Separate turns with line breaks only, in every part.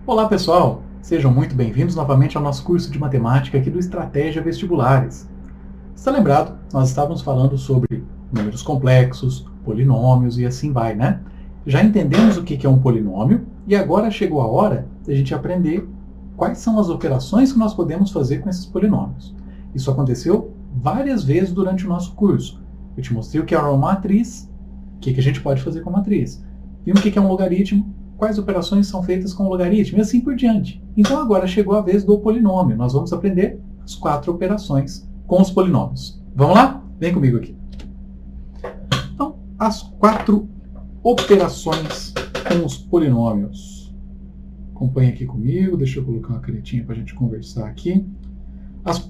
Olá pessoal, sejam muito bem-vindos novamente ao nosso curso de matemática aqui do Estratégia Vestibulares. Está lembrado? Nós estávamos falando sobre números complexos, polinômios e assim vai, né? Já entendemos o que é um polinômio e agora chegou a hora de a gente aprender quais são as operações que nós podemos fazer com esses polinômios. Isso aconteceu várias vezes durante o nosso curso. Eu te mostrei o que é uma matriz, o que a gente pode fazer com a matriz. Vimos o que é um logaritmo, quais operações são feitas com o logaritmo e assim por diante. Então agora chegou a vez do polinômio. Nós vamos aprender as 4 operações com os polinômios. Vamos lá? Vem comigo aqui. Então, as 4 operações com os polinômios. Acompanhe aqui comigo, deixa eu colocar uma canetinha para a gente conversar aqui.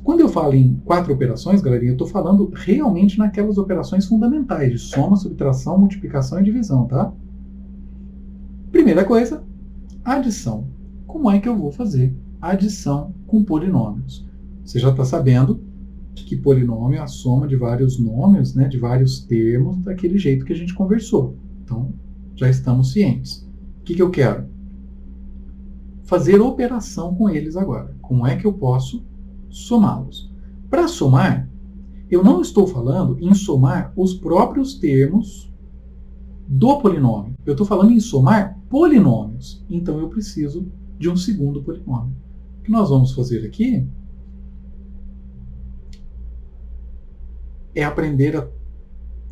Quando eu falo em 4 operações, galerinha, eu estou falando realmente naquelas operações fundamentais de soma, subtração, multiplicação e divisão, tá? Primeira coisa, adição. Como é que eu vou fazer adição com polinômios? Você já está sabendo que polinômio é a soma de vários números, né, de vários termos, daquele jeito que a gente conversou. Então, já estamos cientes. O que eu quero? Fazer operação com eles agora. Como é que eu posso somá-los? Para somar, eu não estou falando em somar os próprios termos do polinômio. Eu estou falando em somar polinômios. Então eu preciso de um segundo polinômio. O que nós vamos fazer aqui é aprender a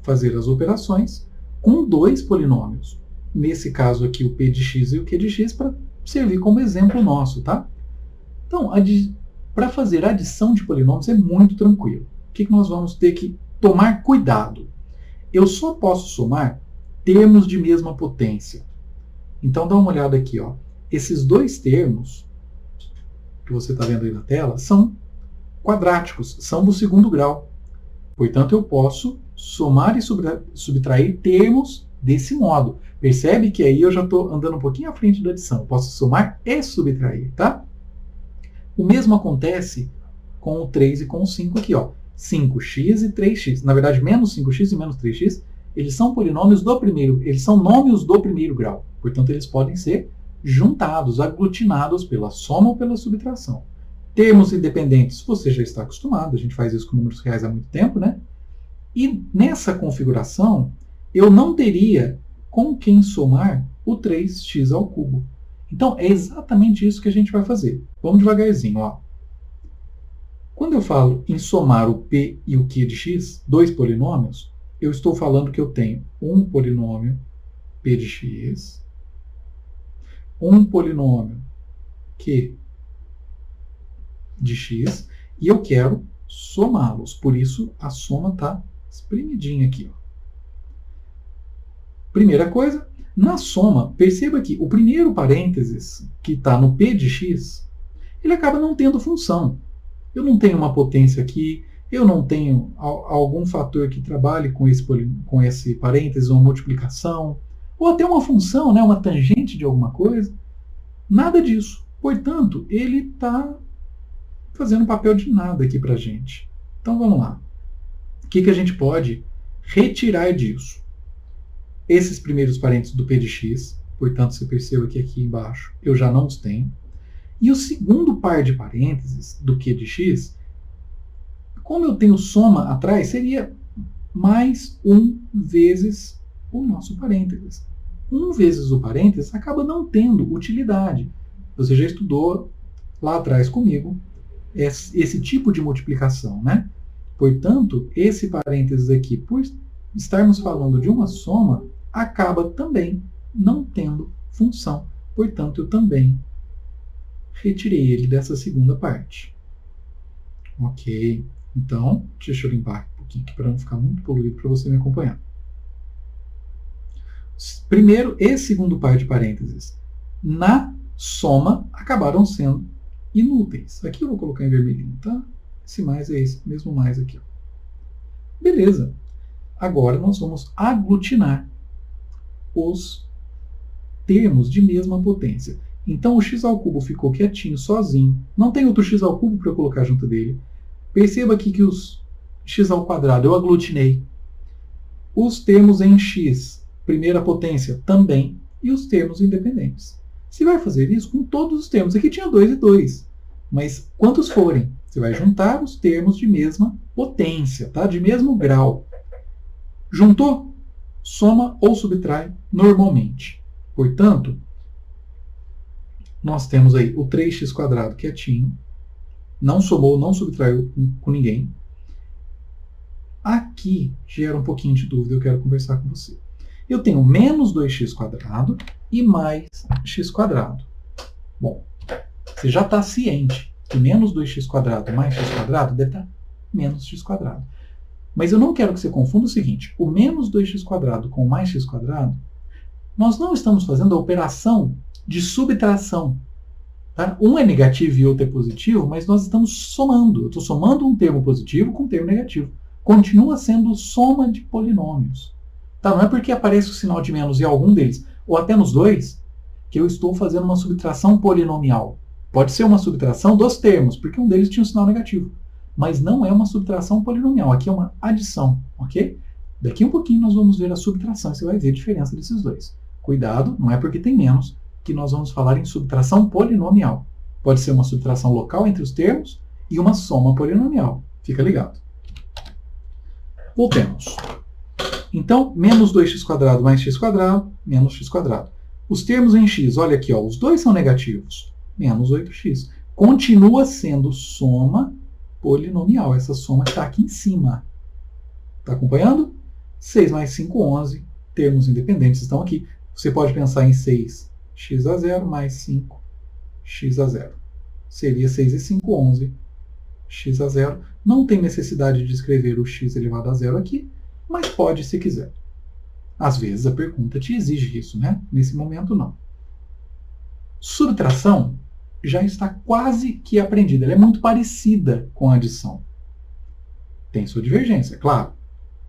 fazer as operações com 2 polinômios. Nesse caso aqui, o p de x e o q de x, para servir como exemplo nosso, tá? Então, para fazer adição de polinômios é muito tranquilo. O que nós vamos ter que tomar cuidado? Eu só posso somar termos de mesma potência. Então, dá uma olhada aqui, ó. Esses 2 termos que você está vendo aí na tela são quadráticos, são do segundo grau. Portanto, eu posso somar e subtrair termos desse modo. Percebe que aí eu já estou andando um pouquinho à frente da adição. Eu posso somar e subtrair, tá? O mesmo acontece com o 3 e com o 5 aqui, ó. 5x e 3x. Na verdade, menos 5x e menos 3x, eles são polinômios do primeiro, eles são nômios do primeiro grau. Portanto, eles podem ser juntados, aglutinados pela soma ou pela subtração. Termos independentes, você já está acostumado, a gente faz isso com números reais há muito tempo, né? E nessa configuração, eu não teria com quem somar o 3x ao cubo. Então, é exatamente isso que a gente vai fazer. Vamos devagarzinho, ó. Quando eu falo em somar o p e o q de x, 2 polinômios, eu estou falando que eu tenho um polinômio p de x, um polinômio q de x, e eu quero somá-los. Por isso, a soma está espremidinha aqui. Ó. Primeira coisa, na soma, perceba que o primeiro parênteses, que está no p de x, ele acaba não tendo função. Eu não tenho uma potência aqui, eu não tenho algum fator que trabalhe com esse parênteses, uma multiplicação, ou até uma função, né, uma tangente de alguma coisa. Nada disso. Portanto, ele está fazendo papel de nada aqui para a gente. Então, vamos lá. O que a gente pode retirar disso? Esses primeiros parênteses do p de x, portanto, você perceba que aqui embaixo eu já não os tenho. E o segundo par de parênteses do q de x, como eu tenho soma atrás, seria mais 1 vezes o nosso parênteses. 1 vezes o parênteses acaba não tendo utilidade. Você já estudou lá atrás comigo esse tipo de multiplicação, né? Portanto, esse parênteses aqui, por estarmos falando de uma soma, acaba também não tendo função. Portanto, eu também retirei ele dessa segunda parte. Ok. Então, deixa eu limpar um pouquinho aqui para não ficar muito poluído para você me acompanhar. Primeiro e segundo par de parênteses na soma acabaram sendo inúteis. Aqui eu vou colocar em vermelhinho, tá? Esse mais é esse mesmo mais aqui. Ó. Beleza. Agora nós vamos aglutinar os termos de mesma potência. Então o x ao cubo ficou quietinho, sozinho. Não tem outro x ao cubo para eu colocar junto dele. Perceba aqui que os x ao quadrado eu aglutinei. Os termos em x, primeira potência, também. E os termos independentes. Você vai fazer isso com todos os termos. Aqui tinha 2 e 2. Mas quantos forem? Você vai juntar os termos de mesma potência, tá? De mesmo grau. Juntou? Soma ou subtrai normalmente. Portanto, nós temos aí o 3x² quietinho. Não somou, não subtraiu com ninguém. Aqui gera um pouquinho de dúvida, eu quero conversar com você. Eu tenho menos 2x² e mais x². Bom, você já está ciente que menos 2x² mais x² deve estar menos x². Mas eu não quero que você confunda o seguinte, o menos 2x² com mais x², nós não estamos fazendo a operação de subtração. Tá? Um é negativo e outro é positivo, mas nós estamos somando. Eu estou somando um termo positivo com um termo negativo. Continua sendo soma de polinômios. Tá? Não é porque aparece o sinal de menos em algum deles, ou até nos dois, que eu estou fazendo uma subtração polinomial. Pode ser uma subtração dos termos, porque um deles tinha um sinal negativo. Mas não é uma subtração polinomial. Aqui é uma adição, ok? Daqui um pouquinho nós vamos ver a subtração e você vai ver a diferença desses dois. Cuidado, não é porque tem menos que nós vamos falar em subtração polinomial. Pode ser uma subtração local entre os termos e uma soma polinomial. Fica ligado. Voltemos. Então, menos 2x² mais x², menos x². Os termos em x, olha aqui, ó, os dois são negativos. Menos 8x. Continua sendo soma polinomial. Essa soma está aqui em cima. Está acompanhando? 6 mais 5, 11. Termos independentes estão aqui. Você pode pensar em 6x² mais 5x². Seria 6 e 5, 11. x². Não tem necessidade de escrever o x elevado a zero aqui, mas pode se quiser. Às vezes a pergunta te exige isso, né? Nesse momento, não. Subtração já está quase que aprendida. Ela é muito parecida com a adição. Tem sua divergência, claro.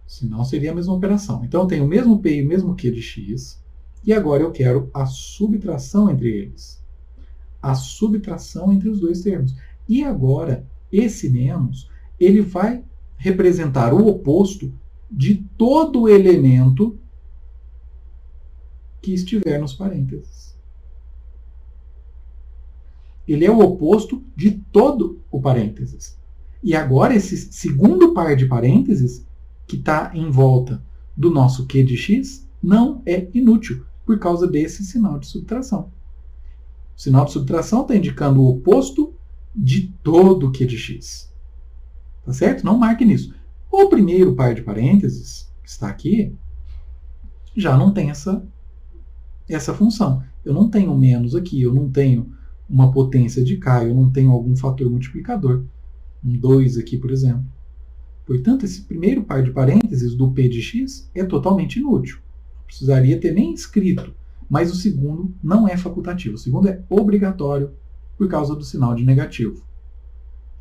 Senão seria a mesma operação. Então eu tenho o mesmo P e o mesmo Q de x, e agora eu quero a subtração entre eles. A subtração entre os dois termos. E agora, esse menos, ele vai representar o oposto de todo elemento que estiver nos parênteses. Ele é o oposto de todo o parênteses. E agora esse segundo par de parênteses, que está em volta do nosso Q de x, não é inútil, por causa desse sinal de subtração. O sinal de subtração está indicando o oposto de todo o Q de x. Tá certo? Não marque nisso. O primeiro par de parênteses, que está aqui, já não tem essa função. Eu não tenho menos aqui, eu não tenho uma potência de K, eu não tenho algum fator multiplicador. Um 2 aqui, por exemplo. Portanto, esse primeiro par de parênteses do P de x é totalmente inútil. Não precisaria ter nem escrito. Mas o segundo não é facultativo. O segundo é obrigatório por causa do sinal de negativo.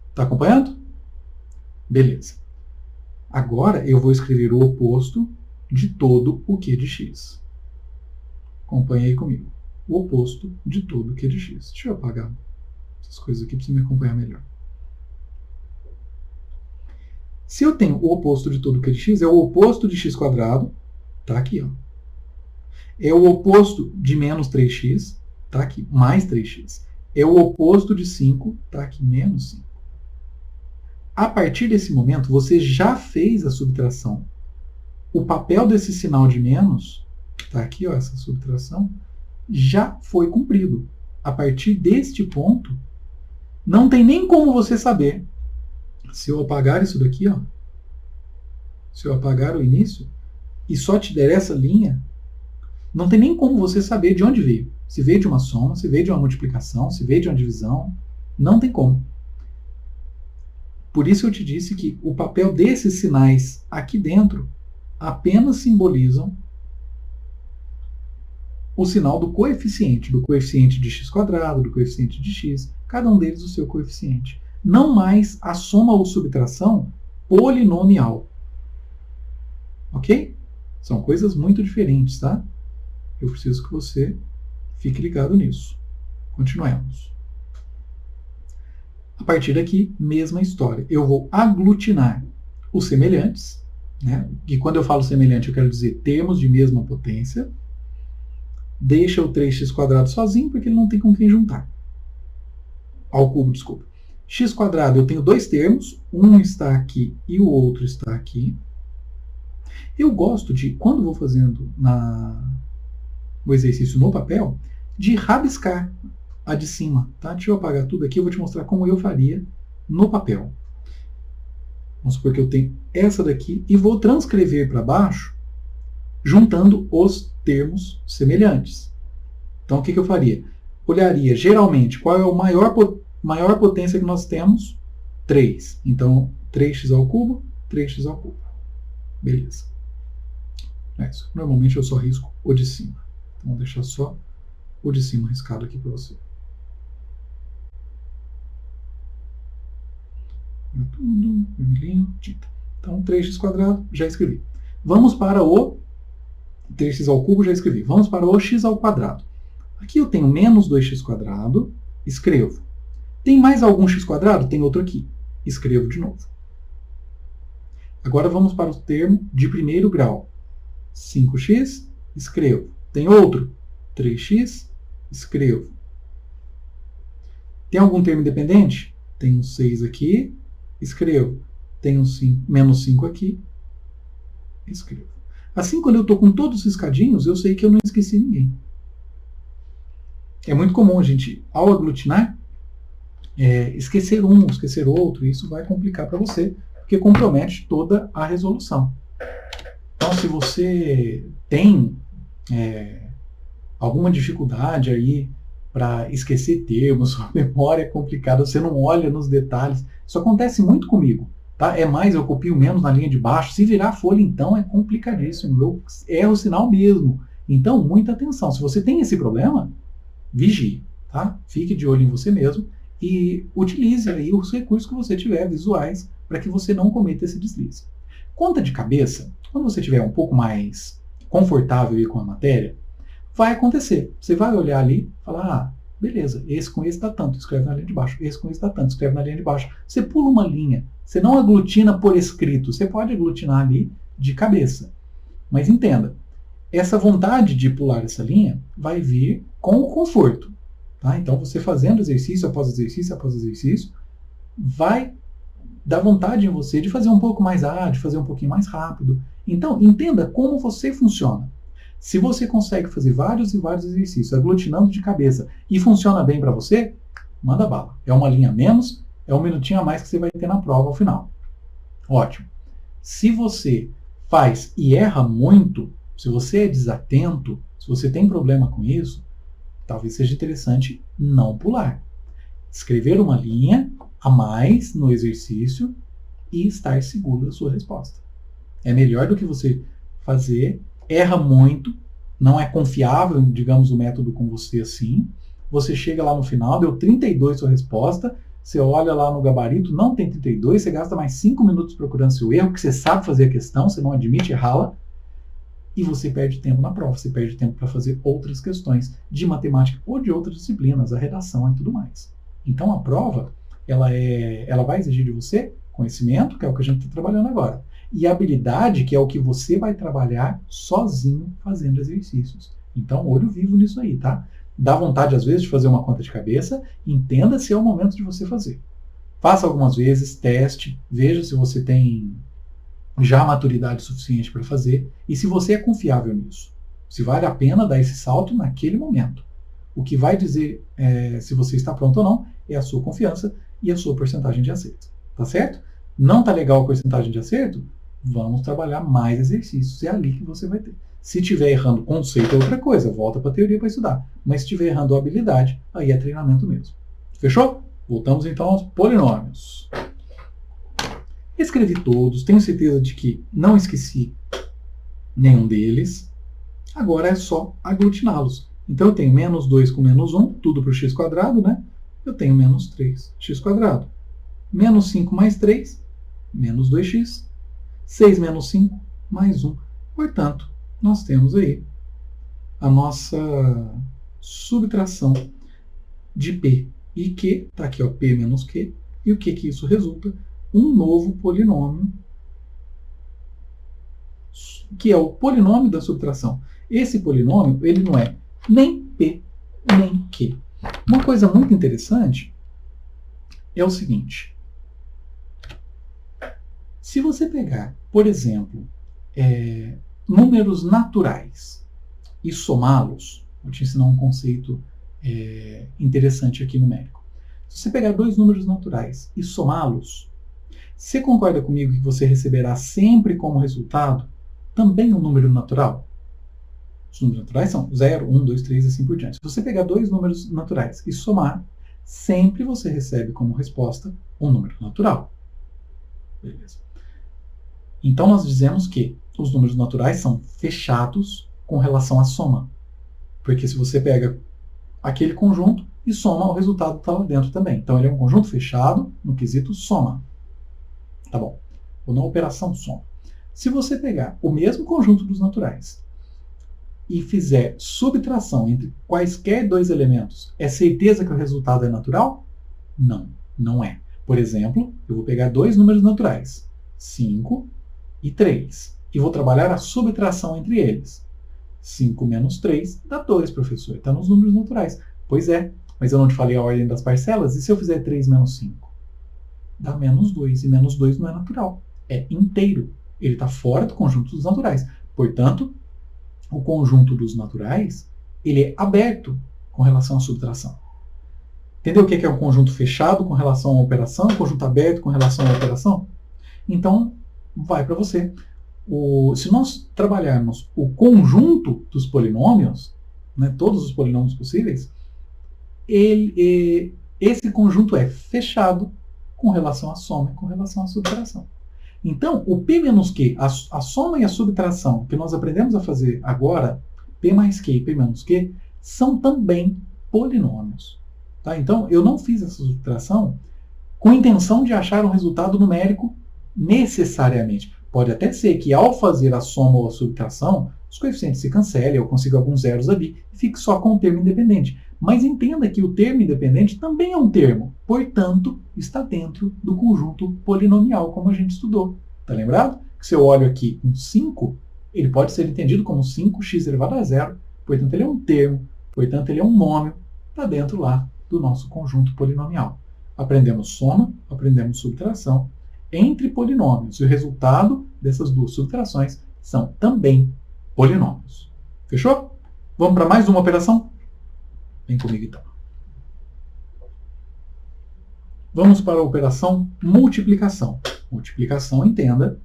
Está acompanhando? Beleza. Agora eu vou escrever o oposto de todo o Q de x. Acompanhe aí comigo. O oposto de todo o Q de x. Deixa eu apagar essas coisas aqui para você me acompanhar melhor. Se eu tenho o oposto de todo o Q de x, é o oposto de x², está aqui, ó. É o oposto de menos 3x, está aqui, mais 3x. É o oposto de 5, está aqui, menos 5. A partir desse momento, você já fez a subtração. O papel desse sinal de menos, está aqui, ó, essa subtração, já foi cumprido. A partir deste ponto, não tem nem como você saber. Se eu apagar isso daqui, ó, se eu apagar o início, e só te der essa linha, não tem nem como você saber de onde veio. Se veio de uma soma, se veio de uma multiplicação, se veio de uma divisão, não tem como. Por isso eu te disse que o papel desses sinais aqui dentro apenas simbolizam o sinal do coeficiente de x², do coeficiente de x, cada um deles o seu coeficiente. Não mais a soma ou subtração polinomial. Ok? São coisas muito diferentes, tá? Eu preciso que você fique ligado nisso. Continuemos. A partir daqui, mesma história. Eu vou aglutinar os semelhantes, né? E quando eu falo semelhante, eu quero dizer termos de mesma potência. deixa o 3x² sozinho, porque ele não tem com quem juntar. Ao cubo, desculpa. X², eu tenho dois termos, um está aqui e o outro está aqui. Eu gosto de, quando vou fazendo o exercício no papel, de rabiscar a de cima. Tá? Deixa eu apagar tudo aqui, eu vou te mostrar como eu faria no papel. Vamos supor que eu tenho essa daqui e vou transcrever para baixo, juntando os termos semelhantes. Então, o que eu faria? Olharia, geralmente, qual é a maior potência que nós temos? 3. Então, 3x ao cubo, 3x ao cubo. Beleza. É isso. Normalmente eu só risco o de cima. Então, vou deixar só o de cima riscado aqui para você. Tudo, vermelhinho, tinta. Então, 3x², já escrevi. Vamos para o 3x ao cubo, já escrevi. Vamos para o x ao quadrado. Aqui eu tenho menos 2x², escrevo. Tem mais algum x²? Tem outro aqui. Escrevo de novo. Agora vamos para o termo de primeiro grau. 5x, escrevo. Tem outro? 3x, escrevo. Tem algum termo independente? Tem um 6 aqui, escrevo. Tem um menos 5 aqui, escrevo. Assim, quando eu estou com todos os riscadinhos, eu sei que eu não esqueci ninguém. É muito comum a gente, ao aglutinar, esquecer um, esquecer outro, e isso vai complicar para você, porque compromete toda a resolução. Então, se você tem alguma dificuldade aí para esquecer termos, sua memória é complicada, você não olha nos detalhes, isso acontece muito comigo. Tá? É mais, eu copio menos na linha de baixo. Se virar folha, então, é complicadíssimo. Eu erro o sinal mesmo. Então, muita atenção. Se você tem esse problema, vigie. Tá? Fique de olho em você mesmo e utilize aí os recursos que você tiver visuais para que você não cometa esse deslize. Conta de cabeça, quando você estiver um pouco mais confortável aí com a matéria, vai acontecer. Você vai olhar ali e falar, beleza, esse com esse dá tanto, escreve na linha de baixo. Esse com esse dá tanto, escreve na linha de baixo. Você pula uma linha. Você não aglutina por escrito. Você pode aglutinar ali de cabeça. Mas entenda, essa vontade de pular essa linha vai vir com o conforto. Tá? Então, você fazendo exercício após exercício após exercício, vai dar vontade em você de fazer um pouco mais de fazer um pouquinho mais rápido. Então, entenda como você funciona. Se você consegue fazer vários e vários exercícios aglutinando de cabeça e funciona bem para você, manda bala. É uma linha a menos, é um minutinho a mais que você vai ter na prova ao final. Ótimo. Se você faz e erra muito, se você é desatento, se você tem problema com isso, talvez seja interessante não pular. Escrever uma linha a mais no exercício e estar seguro da sua resposta. É melhor do que você fazer, erra muito, não é confiável, digamos, o método com você assim. Você chega lá no final, deu 32 sua resposta, você olha lá no gabarito, não tem 32, você gasta mais 5 minutos procurando seu erro, que você sabe fazer a questão, você não admite errá-la, e você perde tempo na prova, você perde tempo para fazer outras questões de matemática ou de outras disciplinas, a redação e tudo mais. Então a prova, ela vai exigir de você conhecimento, que é o que a gente está trabalhando agora, e habilidade, que é o que você vai trabalhar sozinho fazendo exercícios. Então, olho vivo nisso aí, tá? Dá vontade, às vezes, de fazer uma conta de cabeça, entenda se é o momento de você fazer. Faça algumas vezes, teste, veja se você tem já maturidade suficiente para fazer e se você é confiável nisso. Se vale a pena dar esse salto naquele momento. O que vai dizer se você está pronto ou não é a sua confiança e a sua porcentagem de acerto. Tá certo? Não tá legal a porcentagem de acerto? Vamos trabalhar mais exercícios. É ali que você vai ter. Se estiver errando conceito é outra coisa, volta para a teoria para estudar. Mas se estiver errando habilidade, aí é treinamento mesmo. Fechou? Voltamos então aos polinômios. Escrevi todos, tenho certeza de que não esqueci nenhum deles. Agora é só aglutiná-los. Então eu tenho menos 2 com menos 1, tudo para o x², né? Eu tenho menos 3x². Menos 5 mais 3, menos 2x. 6 menos 5, mais 1. Portanto, nós temos aí a nossa subtração de P e Q. Está aqui, ó, P menos Q. E o que isso resulta? Um novo polinômio, que é o polinômio da subtração. Esse polinômio, ele não é nem P, nem Q. Uma coisa muito interessante é o seguinte. Se você pegar, por exemplo, números naturais e somá-los, vou te ensinar um conceito interessante aqui numérico. Se você pegar dois números naturais e somá-los, você concorda comigo que você receberá sempre como resultado também um número natural? Os números naturais são 0, 1, 2, 3 e assim por diante. Se você pegar dois números naturais e somar, sempre você recebe como resposta um número natural. Beleza. Então nós dizemos que os números naturais são fechados com relação à soma. Porque se você pega aquele conjunto e soma, o resultado está lá dentro também. Então ele é um conjunto fechado no quesito soma. Tá bom. Ou na operação soma. Se você pegar o mesmo conjunto dos naturais e fizer subtração entre quaisquer dois elementos, é certeza que o resultado é natural? Não, não é. Por exemplo, eu vou pegar dois números naturais, 5 e 3, e vou trabalhar a subtração entre eles. 5 menos 3 dá 2, professor. Está nos números naturais. Pois é, mas eu não te falei a ordem das parcelas? E se eu fizer 3 menos 5? Dá menos 2, e menos 2 não é natural. É inteiro. Ele está fora do conjunto dos naturais. Portanto, o conjunto dos naturais, ele é aberto com relação à subtração. Entendeu o que é um conjunto fechado com relação à operação, um conjunto aberto com relação à operação? Então, vai para você. Se nós trabalharmos o conjunto dos polinômios, né, todos os polinômios possíveis, esse conjunto é fechado com relação à soma e com relação à subtração. Então, o P menos Q, a soma e a subtração que nós aprendemos a fazer agora, P mais Q e P menos Q, são também polinômios. Tá? Então, eu não fiz essa subtração com a intenção de achar um resultado numérico necessariamente. Pode até ser que, ao fazer a soma ou a subtração, os coeficientes se cancelem, eu consigo alguns zeros ali e fique só com o termo independente. Mas entenda que o termo independente também é um termo, portanto, está dentro do conjunto polinomial, como a gente estudou. Está lembrado? Que se eu olho aqui um 5, ele pode ser entendido como 5x elevado a zero, portanto, ele é um termo, portanto, ele é um nômio, está dentro lá do nosso conjunto polinomial. Aprendemos soma, aprendemos subtração entre polinômios, e o resultado dessas duas subtrações são também polinômios. Fechou? Vamos para mais uma operação? Vem comigo então. Vamos para a operação multiplicação. Multiplicação, entenda,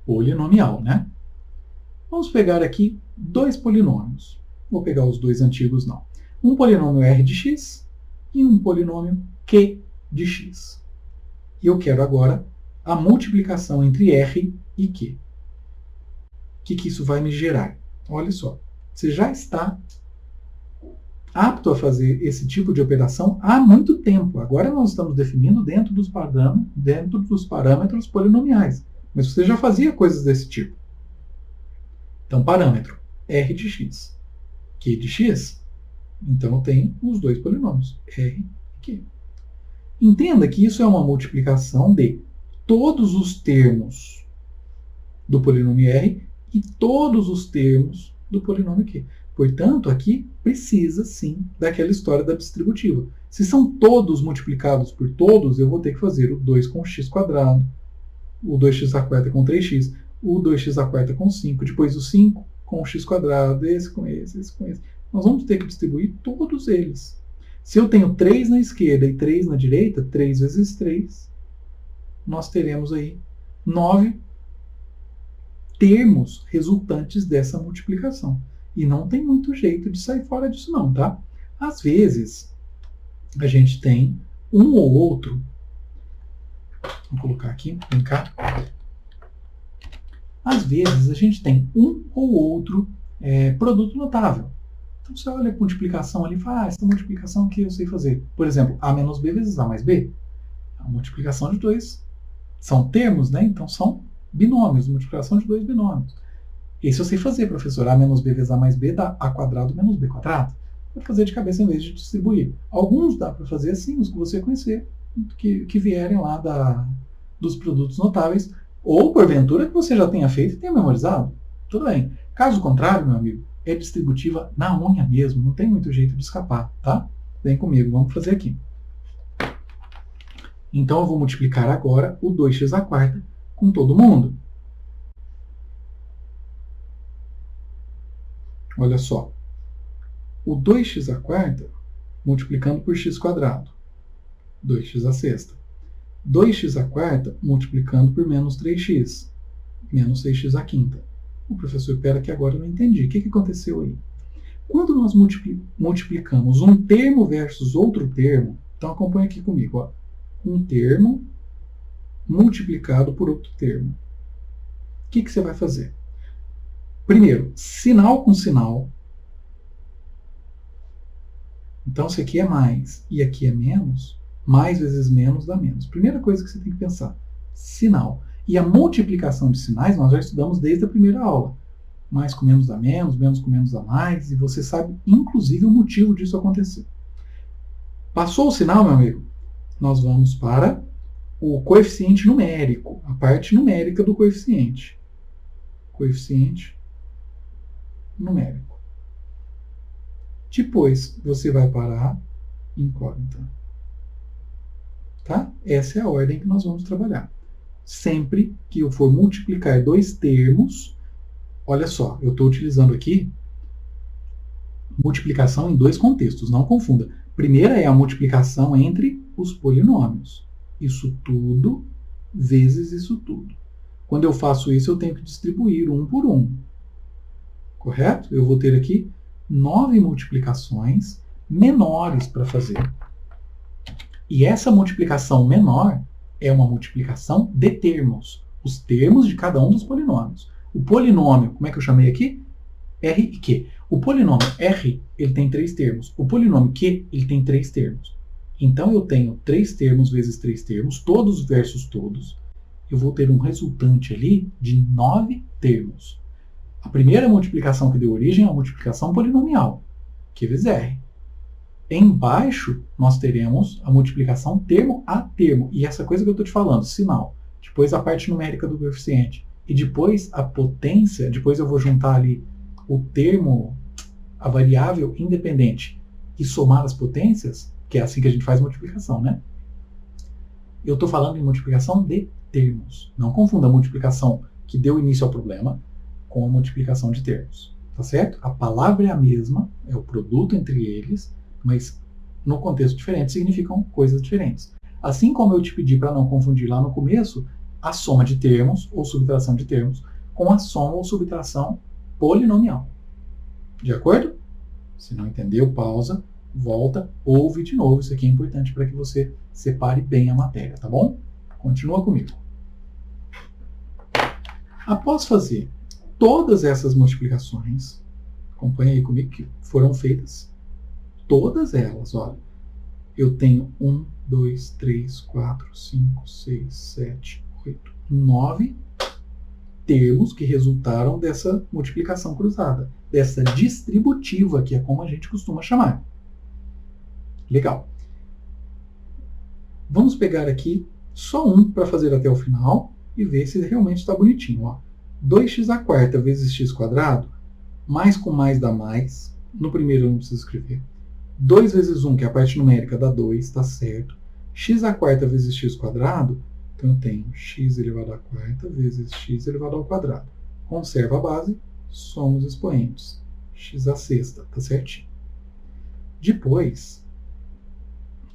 polinomial, né? Vamos pegar aqui dois polinômios. Vou pegar os dois antigos, não. Um polinômio r de x e um polinômio q de x. E eu quero agora a multiplicação entre r e q. O que isso vai me gerar? Olha só, você já está apto a fazer esse tipo de operação há muito tempo. Agora nós estamos definindo dentro dos parâmetros polinomiais. Mas você já fazia coisas desse tipo. Então, parâmetro r de x, q de x. Então, eu tenho os dois polinômios, r e q. Entenda que isso é uma multiplicação de todos os termos do polinômio r e todos os termos do polinômio q. Portanto, aqui precisa, sim, daquela história da distributiva. Se são todos multiplicados por todos, eu vou ter que fazer o 2 com x², o 2x² com 3x, o 2x² com 5, depois o 5 com x², esse com esse, esse com esse. Nós vamos ter que distribuir todos eles. Se eu tenho 3 na esquerda e 3 na direita, 3 vezes 3, nós teremos aí 9 termos resultantes dessa multiplicação. E não tem muito jeito de sair fora disso não, tá? Às vezes, a gente tem um ou outro. Vou colocar aqui, vem cá. Às vezes, a gente tem um ou outro produto notável. Então, você olha a multiplicação ali e fala, essa multiplicação aqui eu sei fazer. Por exemplo, A menos B vezes A mais B. A multiplicação de dois são termos, né? Então, são binômios, multiplicação de dois binômios. Esse eu sei fazer, professor. A menos B vezes A mais B dá A² menos B². Vou fazer de cabeça em vez de distribuir. Alguns dá para fazer assim, os que você conhecer, que vierem lá dos produtos notáveis, ou porventura que você já tenha feito e tenha memorizado. Tudo bem. Caso contrário, meu amigo, é distributiva na unha mesmo, não tem muito jeito de escapar, tá? Vem comigo, vamos fazer aqui. Então eu vou multiplicar agora o 2x à quarta com todo mundo. Olha só. O 2x à quarta multiplicando por x quadrado. 2x à sexta. 2x à quarta multiplicando por menos 3x. Menos 6x à quinta. O professor, espera que agora eu não entendi. O que aconteceu aí? Quando nós multiplicamos um termo versus outro termo, então acompanha aqui comigo. Ó. Um termo multiplicado por outro termo. O que você vai fazer? Primeiro, sinal com sinal. Então, se aqui é mais e aqui é menos, mais vezes menos dá menos. Primeira coisa que você tem que pensar, sinal. E a multiplicação de sinais nós já estudamos desde a primeira aula. Mais com menos dá menos com menos dá mais, e você sabe, inclusive, o motivo disso acontecer. Passou o sinal, meu amigo? Nós vamos para o coeficiente numérico, a parte numérica do coeficiente. Coeficiente numérico. Depois, você vai para a incógnita. Tá? Essa é a ordem que nós vamos trabalhar. Sempre que eu for multiplicar dois termos, olha só, eu estou utilizando aqui multiplicação em dois contextos, não confunda. Primeira é a multiplicação entre os polinômios. Isso tudo vezes isso tudo. Quando eu faço isso, eu tenho que distribuir um por um. Correto? Eu vou ter aqui 9 multiplicações menores para fazer. E essa multiplicação menor é uma multiplicação de termos. Os termos de cada um dos polinômios. O polinômio, como é que eu chamei aqui? R e Q. O polinômio R, ele tem 3 termos. O polinômio Q, ele tem 3 termos. Então, eu tenho 3 termos vezes 3 termos, todos versus todos. Eu vou ter um resultante ali de 9 termos. A primeira multiplicação que deu origem é a multiplicação polinomial, Q vezes R. Embaixo, nós teremos a multiplicação termo a termo. E essa coisa que eu estou te falando, sinal. Depois a parte numérica do coeficiente. E depois a potência, depois eu vou juntar ali o termo, a variável independente, e somar as potências, que é assim que a gente faz multiplicação, né? Eu estou falando em multiplicação de termos. Não confunda a multiplicação que deu início ao problema com a multiplicação de termos. Tá certo? A palavra é a mesma, é o produto entre eles, mas no contexto diferente significam coisas diferentes. Assim como eu te pedi para não confundir lá no começo a soma de termos ou subtração de termos com a soma ou subtração polinomial. De acordo? Se não entendeu, pausa, volta, ouve de novo. Isso aqui é importante para que você separe bem a matéria, tá bom? Continua comigo. Após fazer todas essas multiplicações, acompanha aí comigo que foram feitas todas elas, olha. Eu tenho 1, 2, 3, 4, 5, 6, 7, 8, 9 termos que resultaram dessa multiplicação cruzada, dessa distributiva, que é como a gente costuma chamar. Legal. Vamos pegar aqui só um para fazer até o final e ver se realmente está bonitinho. Ó. 2x à quarta vezes x quadrado, mais com mais dá mais. No primeiro eu não preciso escrever. 2 vezes 1, que é a parte numérica, dá 2, está certo. X à quarta vezes x quadrado, então eu tenho x elevado à quarta vezes x elevado ao quadrado. Conserva a base, soma os expoentes. X à sexta, está certinho. Depois,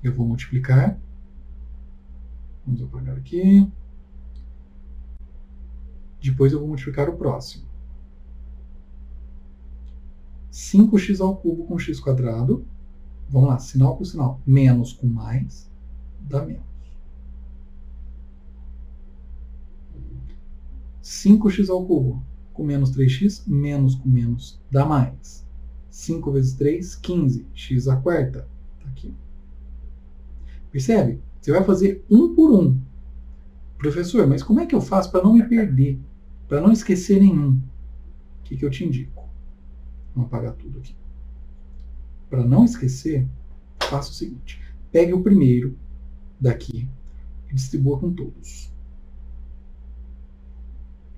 eu vou multiplicar. Vamos apagar aqui. Depois eu vou multiplicar o próximo. 5x ao cubo com x quadrado. Vamos lá, sinal por sinal. Menos com mais dá menos. 5x ao cubo com menos 3x, menos com menos dá mais. 5 vezes 3, 15. X à quarta. Tá aqui. Percebe? Você vai fazer um por um. Professor, mas como é que eu faço para não me perder? Para não esquecer nenhum? O que eu te indico? Vamos apagar tudo aqui. Para não esquecer, faça o seguinte. Pegue o primeiro daqui e distribua com todos.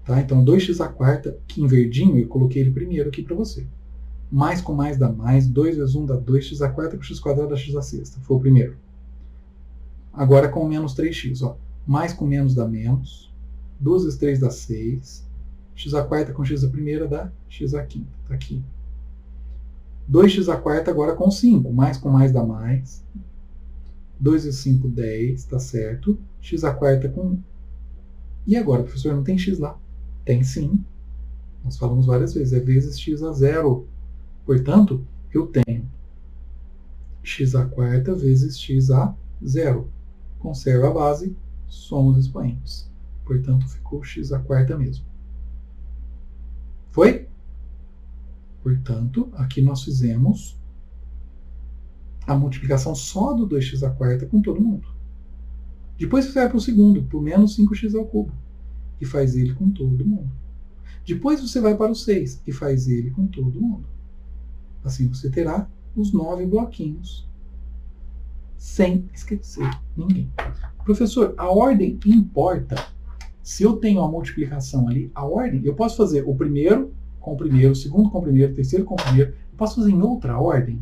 Tá? Então, 2x à quarta, que em verdinho, eu coloquei ele primeiro aqui para você. mais com mais dá mais, 2 vezes 1 dá 2, x à quarta com x quadrado dá x à sexta. Foi o primeiro. Agora com menos 3x. Ó. Mais com menos dá menos, 2 vezes 3 dá 6, x à quarta com x à primeira dá x à quinta. Está aqui. 2x à quarta agora com 5. Mais com mais dá mais. 2 vezes 5, 10, tá certo. X à quarta com... E agora, professor, não tem x lá? Tem sim. Nós falamos várias vezes. É vezes x a zero. Portanto, eu tenho x à quarta vezes x a zero. Conserva a base, soma os expoentes. Portanto, ficou x à quarta mesmo. Foi? Portanto, aqui nós fizemos a multiplicação só do 2x à quarta com todo mundo. Depois você vai para o segundo, por menos 5x ao cubo, e faz ele com todo mundo. Depois você vai para o 6 e faz ele com todo mundo. Assim você terá os 9 bloquinhos, sem esquecer ninguém. Professor, a ordem importa? Se eu tenho a multiplicação ali, a ordem, eu posso fazer o primeiro com o primeiro, o segundo com o primeiro, o terceiro com o primeiro. Eu posso fazer em outra ordem?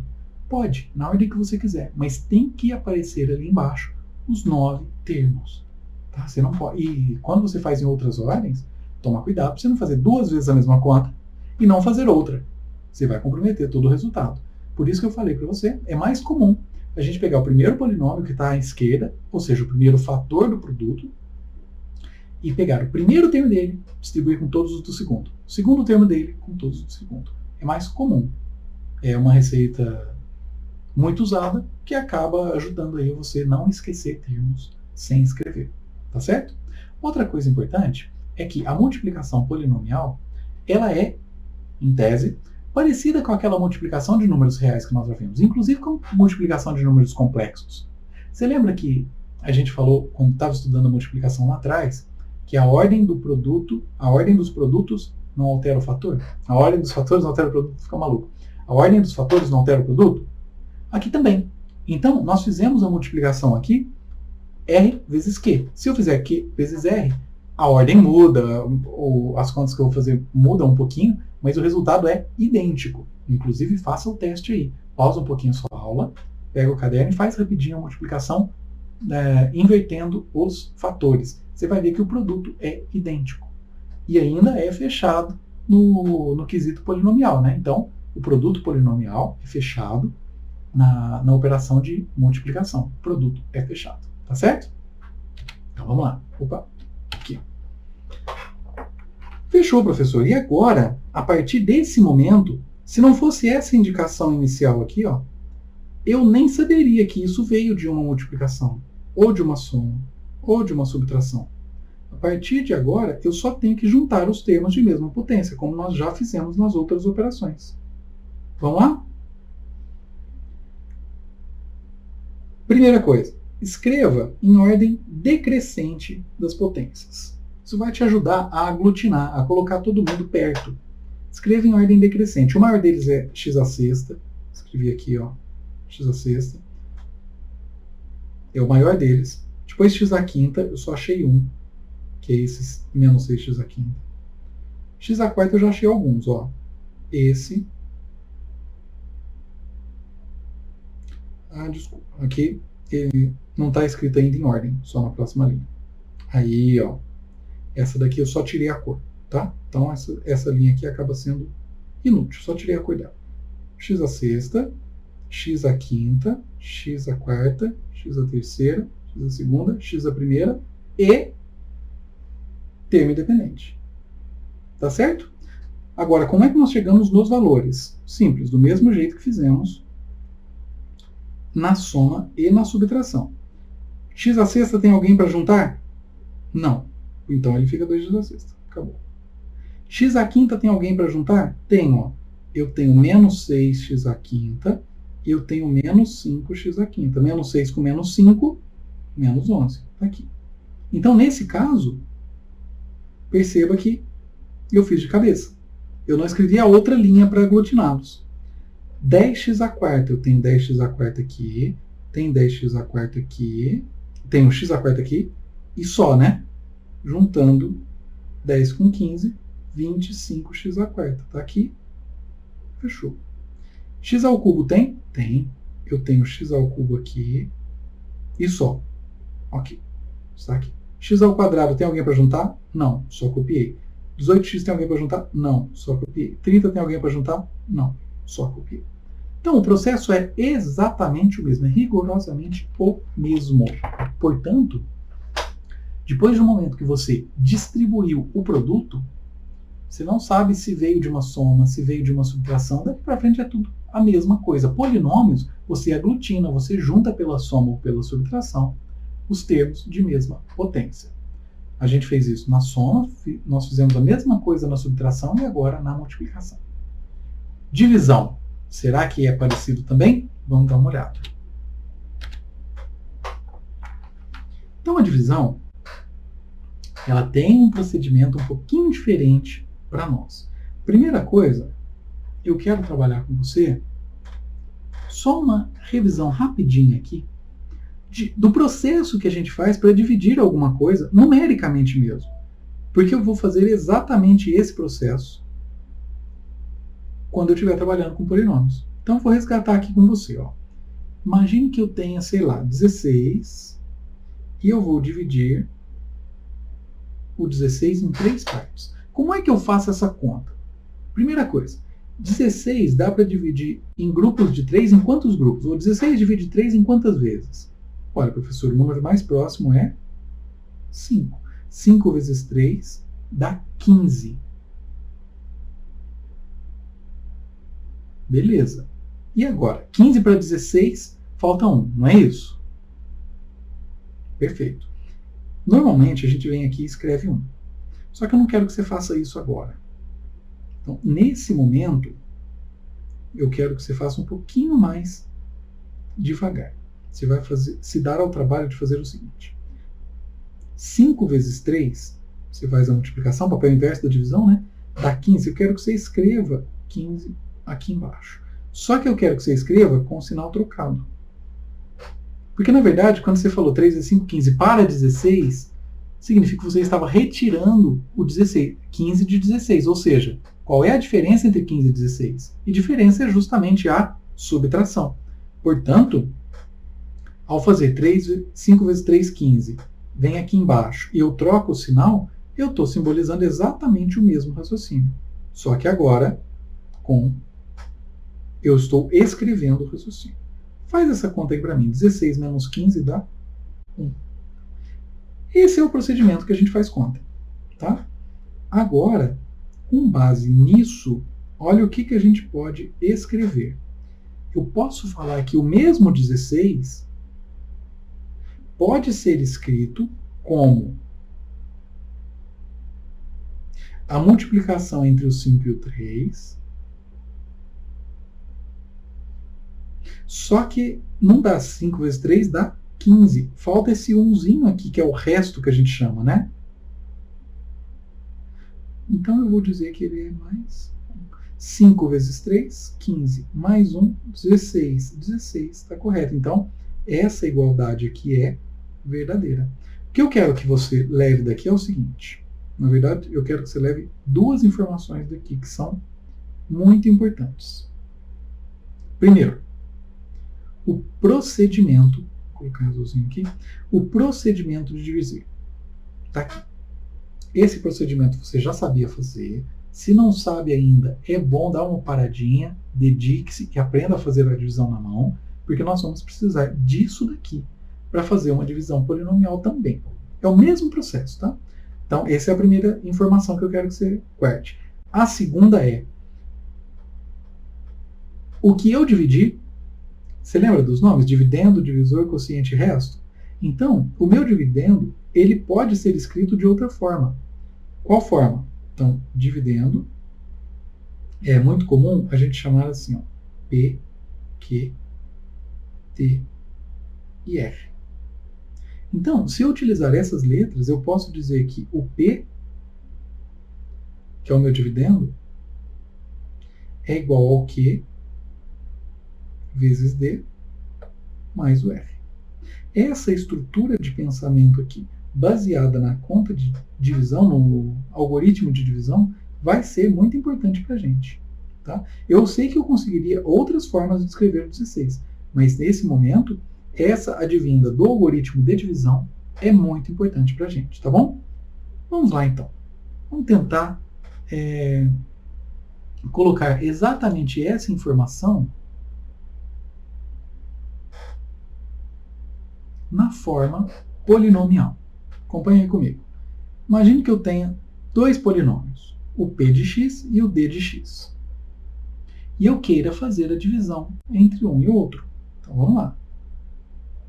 Pode, na ordem que você quiser, mas tem que aparecer ali embaixo os 9 termos. Tá? Você não pode. E quando você faz em outras ordens, toma cuidado para você não fazer 2 vezes a mesma conta e não fazer outra. Você vai comprometer todo o resultado. Por isso que eu falei para você, é mais comum a gente pegar o primeiro polinômio que está à esquerda, ou seja, o primeiro fator do produto, e pegar o primeiro termo dele, distribuir com todos os do segundo. O segundo termo dele com todos os do segundo. É mais comum. É uma receita muito usada que acaba ajudando aí você não esquecer termos sem escrever. Tá certo? Outra coisa importante é que a multiplicação polinomial, ela é, em tese, parecida com aquela multiplicação de números reais que nós já vimos, inclusive com multiplicação de números complexos. Você lembra que a gente falou, quando estava estudando a multiplicação lá atrás, que a ordem do produto, a ordem dos produtos não altera o fator? A ordem dos fatores não altera o produto, fica maluco. A ordem dos fatores não altera o produto? Aqui também. Então, nós fizemos a multiplicação aqui, R vezes Q. Se eu fizer Q vezes R, a ordem muda, ou as contas que eu vou fazer mudam um pouquinho, mas o resultado é idêntico. Inclusive, faça o teste aí. Pausa um pouquinho a sua aula, pega o caderno e faz rapidinho a multiplicação, invertendo os fatores. Você vai ver que o produto é idêntico. E ainda é fechado no quesito polinomial, né? Então, o produto polinomial é fechado na operação de multiplicação. O produto é fechado. Tá certo? Então, vamos lá. Opa, aqui. Fechou, professor. E agora, a partir desse momento, se não fosse essa indicação inicial aqui, ó, eu nem saberia que isso veio de uma multiplicação, ou de uma soma, ou de uma subtração. A partir de agora, eu só tenho que juntar os termos de mesma potência, como nós já fizemos nas outras operações. Vamos lá? Primeira coisa, escreva em ordem decrescente das potências. Isso vai te ajudar a aglutinar, a colocar todo mundo perto. Escreva em ordem decrescente. O maior deles é x à sexta. Escrevi aqui, ó, x à sexta. É o maior deles. Depois x à quinta, eu só achei um, que é esse menos 6x à quinta. X à quarta eu já achei alguns, ó. Esse. Ah, desculpa. Aqui ele não está escrito ainda em ordem, só na próxima linha. Aí, ó. Essa daqui eu só tirei a cor, tá? Então essa linha aqui acaba sendo inútil, só tirei a cor dela. X à sexta, x à quinta, x à quarta, x à terceira, x à segunda, x à primeira e termo independente. Tá certo? Agora, como é que nós chegamos nos valores? Simples, do mesmo jeito que fizemos na soma e na subtração. X à sexta tem alguém para juntar? Não. Então ele fica 2x à sexta. Acabou. X à quinta tem alguém para juntar? Tem, ó. Eu tenho menos 6x à quinta e eu tenho menos 5x à quinta. Menos 6 com menos 5, menos 11. Está aqui. Então, nesse caso, perceba que eu fiz de cabeça. Eu não escrevi a outra linha para aglutiná-los. 10x à quarta, eu tenho 10x à quarta aqui, tem 10x à quarta aqui, tenho x à quarta aqui, e só, né? Juntando 10 com 15, 25x à quarta. Tá aqui. Fechou. X ao cubo tem? Tem. Eu tenho x ao cubo aqui e só. Ok. Está aqui. X ao quadrado, tem alguém para juntar? Não, só copiei. 18x tem alguém para juntar? Não, só copiei. 30 tem alguém para juntar? Não, só copiei. Então, o processo é exatamente o mesmo, é rigorosamente o mesmo. Portanto, depois do momento que você distribuiu o produto, você não sabe se veio de uma soma, se veio de uma subtração, daqui para frente é tudo a mesma coisa. Polinômios, você aglutina, você junta pela soma ou pela subtração os termos de mesma potência. A gente fez isso na soma, nós fizemos a mesma coisa na subtração e agora na multiplicação. Divisão. Será que é parecido também? Vamos dar uma olhada. Então, a divisão, ela tem um procedimento um pouquinho diferente para nós. Primeira coisa, eu quero trabalhar com você só uma revisão rapidinha aqui do processo que a gente faz para dividir alguma coisa numericamente mesmo. Porque eu vou fazer exatamente esse processo quando eu estiver trabalhando com polinômios. Então, eu vou resgatar aqui com você. Ó. Imagine que eu tenha, sei lá, 16 e eu vou dividir o 16 em 3 partes. Como é que eu faço essa conta? Primeira coisa, 16 dá para dividir em grupos de 3 em quantos grupos? Ou 16 divide 3 em quantas vezes? Olha, professor, o número mais próximo é 5. 5 vezes 3 dá 15. Beleza. E agora? 15 para 16, falta 1, não é isso? Perfeito. Normalmente a gente vem aqui e escreve 1. Só que eu não quero que você faça isso agora. Então, nesse momento, eu quero que você faça um pouquinho mais devagar. Você vai se dar ao trabalho de fazer o seguinte. 5 vezes 3, você faz a multiplicação, papel inverso da divisão, né? Dá 15. Eu quero que você escreva 15 aqui embaixo. Só que eu quero que você escreva com o sinal trocado. Porque, na verdade, quando você falou 3 vezes 5, 15 para 16, significa que você estava retirando o 16, 15 de 16. Ou seja, qual é a diferença entre 15 e 16? E diferença é justamente a subtração. Portanto, ao fazer 5 vezes 3, 15, vem aqui embaixo e eu troco o sinal, eu estou simbolizando exatamente o mesmo raciocínio. Só que agora, eu estou escrevendo o raciocínio. Faz essa conta aí para mim. 16 menos 15 dá 1. Esse é o procedimento que a gente faz conta. Tá? Agora, com base nisso, olha o que a gente pode escrever. Eu posso falar que o mesmo 16 pode ser escrito como a multiplicação entre o 5 e o 3, só que não dá 5 vezes 3, dá 15. Falta esse 1zinho aqui, que é o resto que a gente chama, né? Então eu vou dizer que ele é mais 5 vezes 3, 15. Mais 1, 16. 16 está correto. Então, essa igualdade aqui é verdadeira. O que eu quero que você leve daqui é o seguinte. Na verdade, eu quero que você leve duas informações daqui que são muito importantes. Primeiro, o procedimento, vou colocar um azulzinho aqui, o procedimento de divisir. Está aqui. Esse procedimento você já sabia fazer. Se não sabe ainda, é bom dar uma paradinha, dedique-se e aprenda a fazer a divisão na mão, porque nós vamos precisar disso daqui para fazer uma divisão polinomial também. É o mesmo processo, tá? Então, essa é a primeira informação que eu quero que você guarde. A segunda é, o que eu dividi, você lembra dos nomes? Dividendo, divisor, quociente e resto? Então, o meu dividendo, ele pode ser escrito de outra forma. Qual forma? Então, dividendo, é muito comum a gente chamar assim, ó, P, Q, T e R. Então, se eu utilizar essas letras, eu posso dizer que o P, que é o meu dividendo, é igual ao Q vezes D mais o R. Essa estrutura de pensamento aqui, baseada na conta de divisão, no algoritmo de divisão, vai ser muito importante para a gente. Tá? Eu sei que eu conseguiria outras formas de escrever o 16, mas nesse momento, essa advinda do algoritmo de divisão é muito importante para a gente, tá bom? Vamos lá então. Vamos tentar colocar exatamente essa informação na forma polinomial. Acompanhe aí comigo. Imagine que eu tenha dois polinômios, o p de x e o d de x. E eu queira fazer a divisão entre um e outro. Então vamos lá.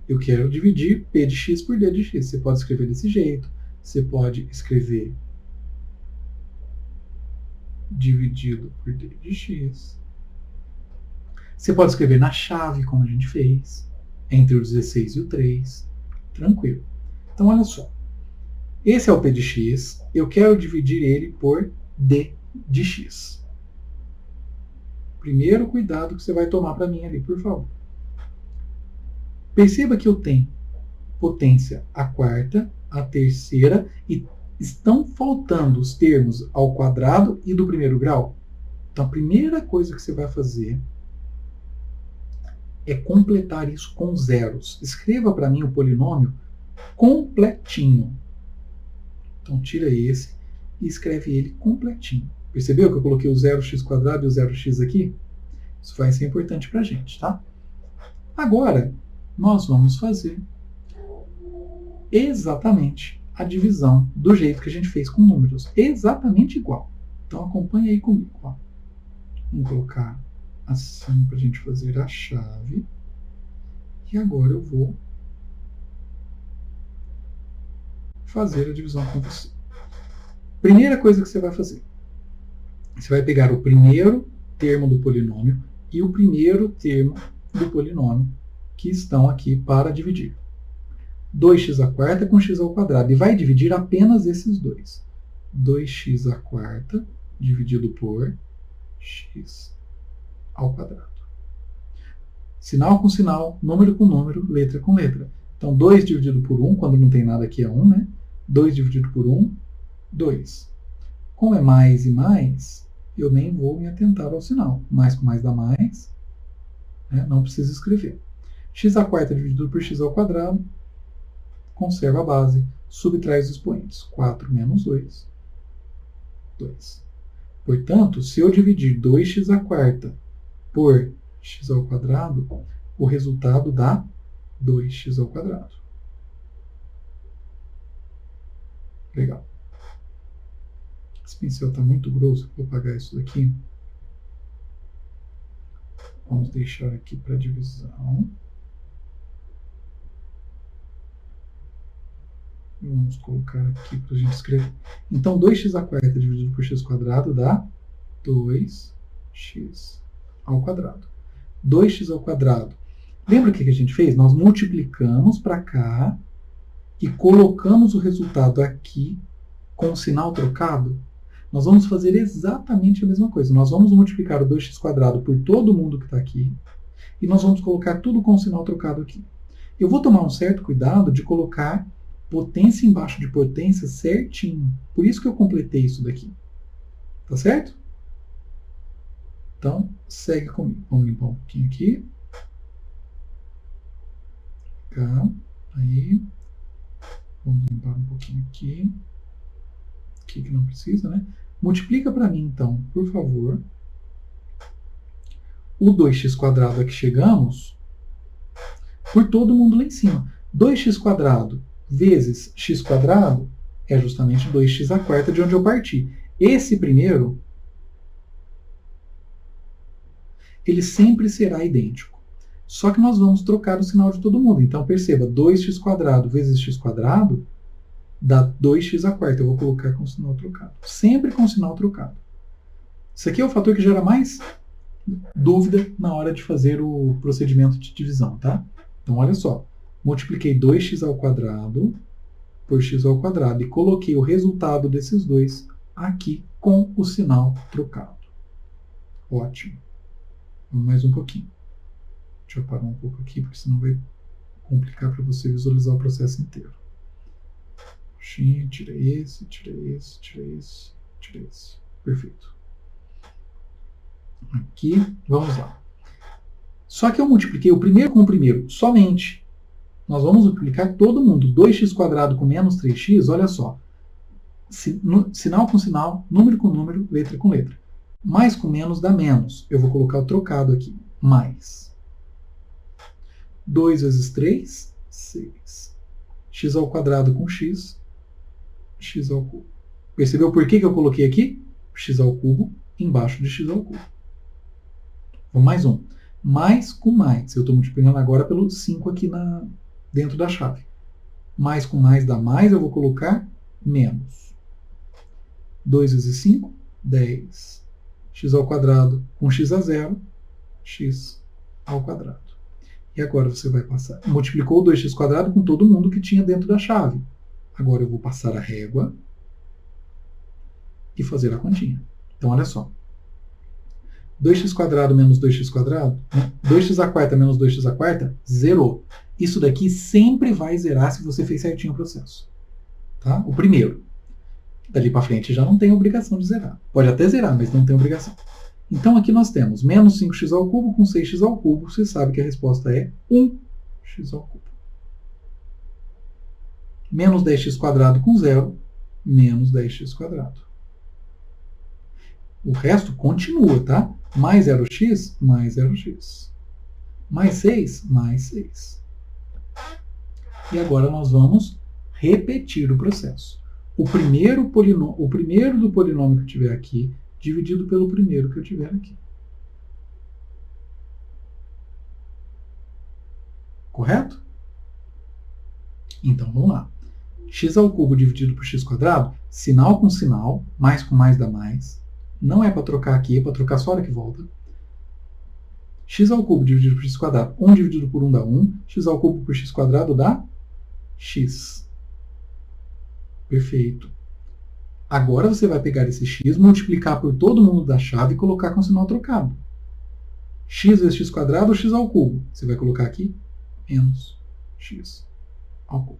Eu quero dividir p de x por d de x. Você pode escrever desse jeito. Você pode escrever dividido por d de x. Você pode escrever na chave, como a gente fez, entre o 16 e o 3. Tranquilo. Então olha só. Esse é o p de x. Eu quero dividir ele por d de x. Primeiro cuidado que você vai tomar para mim ali, por favor. Perceba que eu tenho potência a quarta, a terceira, e estão faltando os termos ao quadrado e do primeiro grau. Então, a primeira coisa que você vai fazer é completar isso com zeros. Escreva para mim o polinômio completinho. Então, tira esse e escreve ele completinho. Percebeu que eu coloquei o 0x² e o 0x aqui? Isso vai ser importante para a gente, tá? Agora, nós vamos fazer exatamente a divisão do jeito que a gente fez com números. Exatamente igual. Então, acompanhe aí comigo. Ó. Vamos colocar assim para a gente fazer a chave. E agora eu vou fazer a divisão com você. Primeira coisa que você vai fazer. Você vai pegar o primeiro termo do polinômio e o primeiro termo do polinômio que estão aqui para dividir. 2x² com x². E vai dividir apenas esses dois. 2x² dividido por x². Sinal com sinal, número com número, letra com letra. Então, 2 dividido por 1, quando não tem nada aqui é 1, né? 2 dividido por 1, 2. Como é mais e mais, eu nem vou me atentar ao sinal. Mais com mais dá mais. Né? Não preciso escrever. x² dividido por x², conserva a base, subtrai os expoentes. 4 menos 2, 2. Portanto, se eu dividir 2x² por x², o resultado dá 2x². Legal. Esse pincel está muito grosso, vou apagar isso daqui. Vamos deixar aqui para divisão. Vamos colocar aqui para a gente escrever. Então, 2x² dividido por x² dá 2x². 2x². Lembra o que a gente fez? Nós multiplicamos para cá e colocamos o resultado aqui com o sinal trocado. Nós vamos fazer exatamente a mesma coisa. Nós vamos multiplicar o 2x² por todo mundo que está aqui e nós vamos colocar tudo com o sinal trocado aqui. Eu vou tomar um certo cuidado de colocar potência embaixo de potência certinho. Por isso que eu completei isso daqui. Tá certo? Então, segue comigo. Vamos limpar um pouquinho aqui. Cá. Aí. Vamos limpar um pouquinho aqui. Aqui que não precisa, né? Multiplica para mim, então, por favor, o 2x² a que chegamos por todo mundo lá em cima. 2x² vezes x² é justamente 2x² de onde eu parti. Esse primeiro, ele sempre será idêntico. Só que nós vamos trocar o sinal de todo mundo. Então, perceba, 2x² vezes x² dá 2x². Eu vou colocar com o sinal trocado. Sempre com o sinal trocado. Isso aqui é o fator que gera mais dúvida na hora de fazer o procedimento de divisão, tá? Então, olha só. Multipliquei 2x² por x² e coloquei o resultado desses dois aqui com o sinal trocado. Ótimo. Vamos mais um pouquinho. Deixa eu parar um pouco aqui, porque senão vai complicar para você visualizar o processo inteiro. Tira esse, tira esse, tira esse, tira esse. Perfeito. Aqui, vamos lá. Só que eu multipliquei o primeiro com o primeiro, somente. Nós vamos multiplicar todo mundo. 2x² com menos 3x, olha só. Sinal com sinal, número com número, letra com letra. Mais com menos dá menos. Eu vou colocar o trocado aqui. Mais. 2 vezes 3, 6. X² com x, x ao cubo. Percebeu por que eu coloquei aqui? X ao cubo embaixo de x ao cubo. Vamos mais um. Mais com mais. Eu estou multiplicando agora pelo 5 aqui dentro da chave. Mais com mais dá mais, eu vou colocar menos. 2 vezes 5, 10. X² com x a zero, x ao quadrado. E agora você vai passar. Multiplicou o 2x² com todo mundo que tinha dentro da chave. Agora eu vou passar a régua e fazer a continha. Então, olha só. 2x² menos 2x², 2x² menos 2x², zerou. Isso daqui sempre vai zerar se você fez certinho o processo. Tá? O primeiro. Dali para frente já não tem obrigação de zerar. Pode até zerar, mas não tem obrigação. Então aqui nós temos menos 5x ao cubo com 6x ao cubo. Você sabe que a resposta é 1x ao cubo. Menos 10x² com zero, menos 10x². O resto continua, tá? Mais 0x, mais 0x. Mais 6, mais 6. E agora nós vamos repetir o processo. O primeiro do polinômio que eu tiver aqui, dividido pelo primeiro que eu tiver aqui. Correto? Então, vamos lá. X ao cubo dividido por x², sinal com sinal, mais com mais dá mais. Não é para trocar aqui, é para trocar só a hora que volta. X ao cubo dividido por x², 1 dividido por 1 dá 1. X ao cubo por x² dá x. Perfeito. Agora você vai pegar esse x, multiplicar por todo mundo da chave e colocar com sinal trocado. X vezes x² ou x ao cubo? Você vai colocar aqui menos x ao cubo.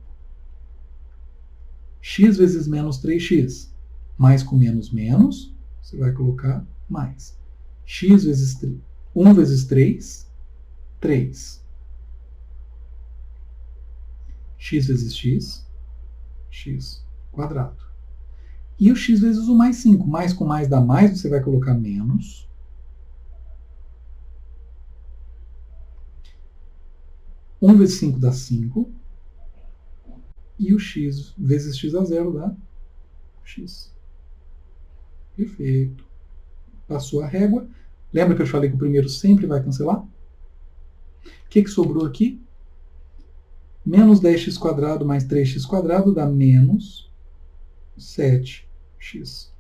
X vezes menos 3x. Mais com menos, menos. Você vai colocar mais. X vezes 3. 1 vezes 3, 3. X vezes x, x quadrado. E o x vezes o mais 5. Mais com mais dá mais, você vai colocar menos. Um vezes 5 dá 5. E o x vezes x a zero dá x. Perfeito. Passou a régua. Lembra que eu falei que o primeiro sempre vai cancelar? O que sobrou aqui? Menos 10x² mais 3x² dá menos 7x².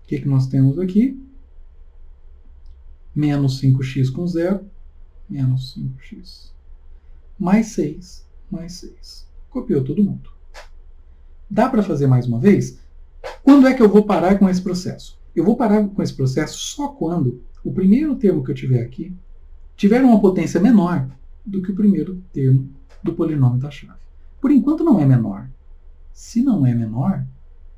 O que nós temos aqui? Menos 5x com zero, menos 5x. Mais 6, mais 6. Copiou todo mundo. Dá para fazer mais uma vez? Quando é que eu vou parar com esse processo? Eu vou parar com esse processo só quando o primeiro termo que eu tiver aqui tiver uma potência menor do que o primeiro termo do polinômio da chave. Por enquanto não é menor. Se não é menor,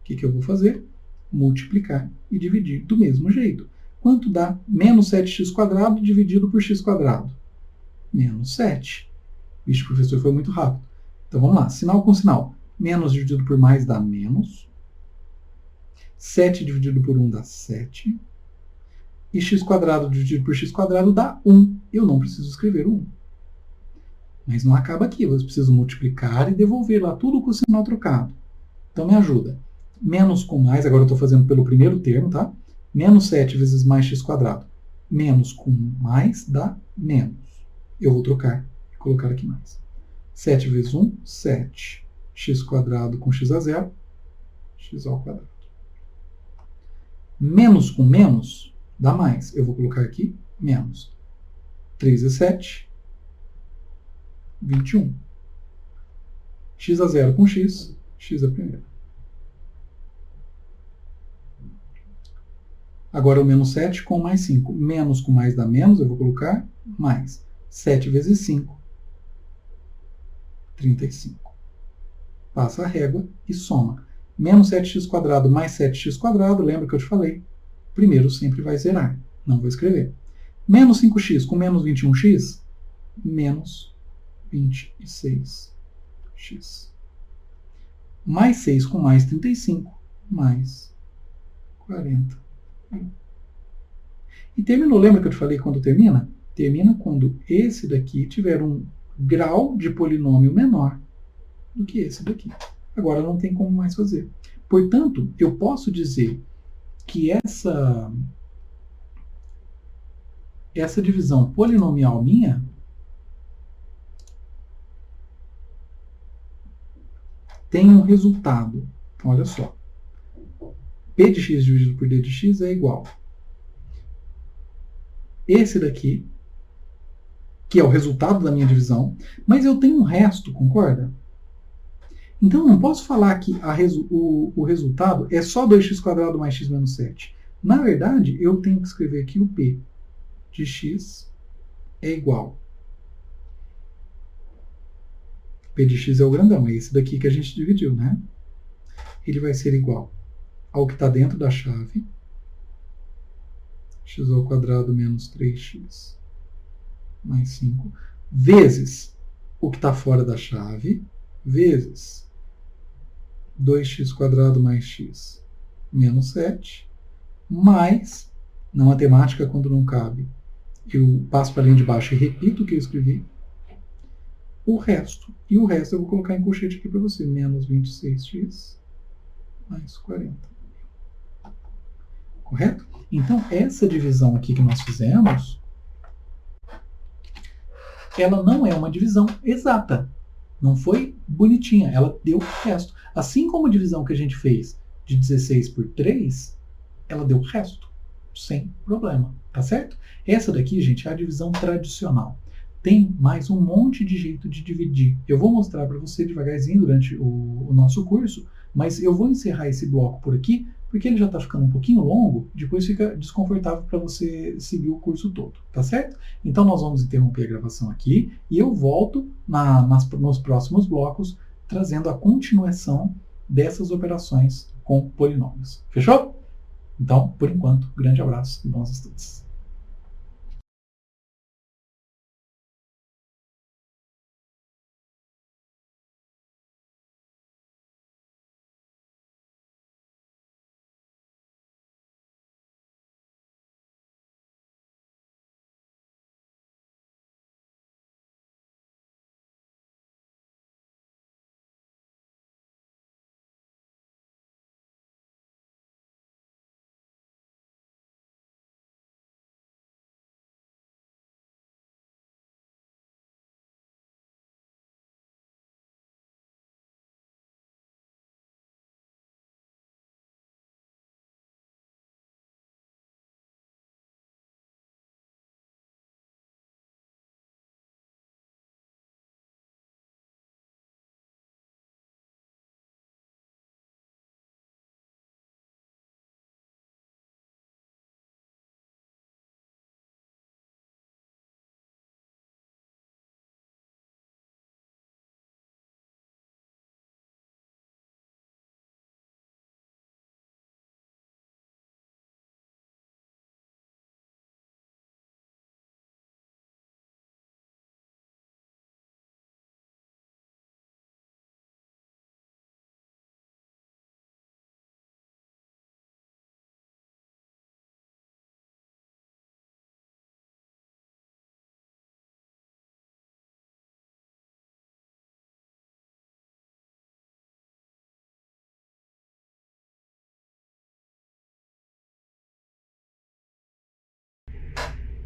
o que eu vou fazer? Multiplicar e dividir do mesmo jeito. Quanto dá menos 7x² dividido por x²? Menos 7. Vixe, professor, foi muito rápido. Então vamos lá, sinal com sinal. Menos dividido por mais dá menos. 7 dividido por 1 dá 7. E x² dividido por x² dá 1. Eu não preciso escrever o 1. Mas não acaba aqui. Eu preciso multiplicar e devolver lá tudo com o sinal trocado. Então me ajuda. Menos com mais, agora eu estou fazendo pelo primeiro termo, tá? Menos 7 vezes mais x². Menos com mais dá menos. Eu vou trocar e colocar aqui mais. 7 vezes 1, 7. x² com x a zero, x ao quadrado. Menos com menos dá mais. Eu vou colocar aqui menos. 3 vezes 7, 21. X a zero com x, x a primeira. Agora o menos 7 com mais 5. Menos com mais dá menos, eu vou colocar mais. 7 vezes 5, 35. Passa a régua e soma. Menos 7x² mais 7x², lembra que eu te falei? Primeiro sempre vai zerar, não vou escrever. Menos 5x com menos 21x, menos 26x. Mais 6 com mais 35, mais 40. E terminou, lembra que eu te falei quando termina? Termina quando esse daqui tiver um grau de polinômio menor do que esse daqui. Agora não tem como mais fazer. Portanto, eu posso dizer que essa divisão polinomial minha tem um resultado. Olha só. P de x dividido por D de x é igual. Esse daqui, que é o resultado da minha divisão, mas eu tenho um resto, concorda? Então, eu não posso falar que o resultado é só 2x² mais x menos 7. Na verdade, eu tenho que escrever aqui o P de x é igual. P de x é o grandão, é esse daqui que a gente dividiu, né? Ele vai ser igual ao que está dentro da chave, x² menos 3x mais 5, vezes o que está fora da chave, vezes 2x² mais x menos 7, mais, na matemática, quando não cabe, eu passo para a linha de baixo e repito o que eu escrevi, o resto. E o resto eu vou colocar em colchete aqui para você, menos 26x mais 40. Correto? Então, essa divisão aqui que nós fizemos, ela não é uma divisão exata. Não foi bonitinha, ela deu o resto. Assim como a divisão que a gente fez de 16 por 3, ela deu o resto, sem problema, tá certo? Essa daqui, gente, é a divisão tradicional. Tem mais um monte de jeito de dividir. Eu vou mostrar para você devagarzinho durante o nosso curso, mas eu vou encerrar esse bloco por aqui, porque ele já está ficando um pouquinho longo, depois fica desconfortável para você seguir o curso todo, tá certo? Então nós vamos interromper a gravação aqui e eu volto nos próximos blocos trazendo a continuação dessas operações com polinômios. Fechou? Então, por enquanto, grande abraço e bons estudos.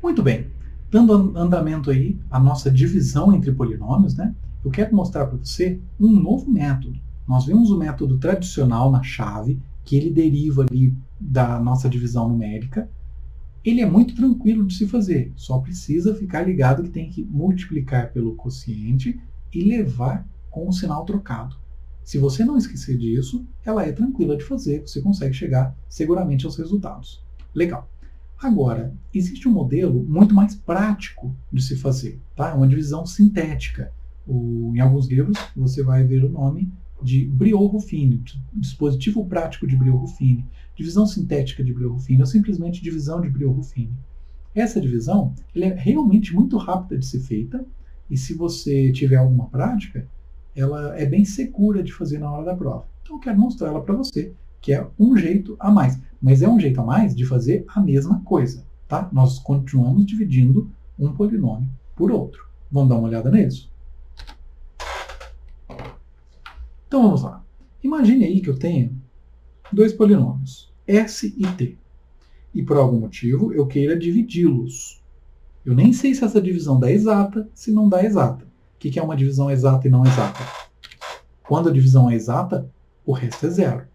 Muito bem, dando andamento aí à nossa divisão entre polinômios, né, eu quero mostrar para você um novo método. Nós vimos o método tradicional na chave, que ele deriva ali da nossa divisão numérica. Ele é muito tranquilo de se fazer, só precisa ficar ligado que tem que multiplicar pelo quociente e levar com o sinal trocado. Se você não esquecer disso, ela é tranquila de fazer, você consegue chegar seguramente aos resultados. Legal. Agora, existe um modelo muito mais prático de se fazer, tá? Uma divisão sintética. Em alguns livros você vai ver o nome de Briot-Ruffini, dispositivo prático de Briot-Ruffini, divisão sintética de Briot-Ruffini, ou simplesmente divisão de Briot-Ruffini. Essa divisão ela é realmente muito rápida de ser feita, e se você tiver alguma prática, ela é bem segura de fazer na hora da prova. Então eu quero mostrar ela para você, que é um jeito a mais. Mas é um jeito a mais de fazer a mesma coisa. Tá? Nós continuamos dividindo um polinômio por outro. Vamos dar uma olhada nisso? Então vamos lá. Imagine aí que eu tenho dois polinômios, S e T. E por algum motivo eu queira dividi-los. Eu nem sei se essa divisão dá exata, se não dá exata. O que é uma divisão exata e não exata? Quando a divisão é exata, o resto é zero.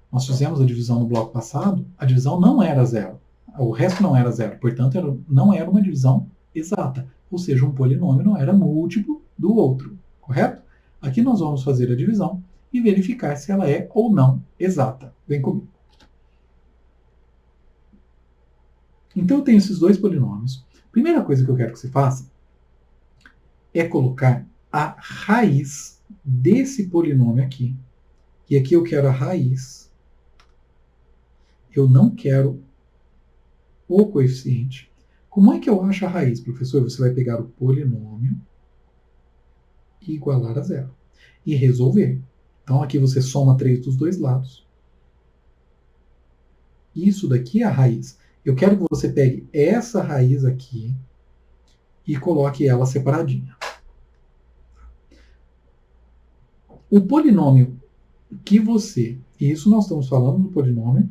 Nós fizemos a divisão no bloco passado, a divisão não era zero. O resto não era zero, portanto, não era uma divisão exata. Ou seja, um polinômio não era múltiplo do outro, correto? Aqui nós vamos fazer a divisão e verificar se ela é ou não exata. Vem comigo. Então eu tenho esses dois polinômios. Primeira coisa que eu quero que você faça é colocar a raiz desse polinômio aqui. E aqui eu quero a raiz. Eu não quero o coeficiente. Como é que eu acho a raiz, professor? Você vai pegar o polinômio e igualar a zero. E resolver. Então aqui você soma 3 dos dois lados. Isso daqui é a raiz. Eu quero que você pegue essa raiz aqui e coloque ela separadinha. O polinômio que você... E isso nós estamos falando do polinômio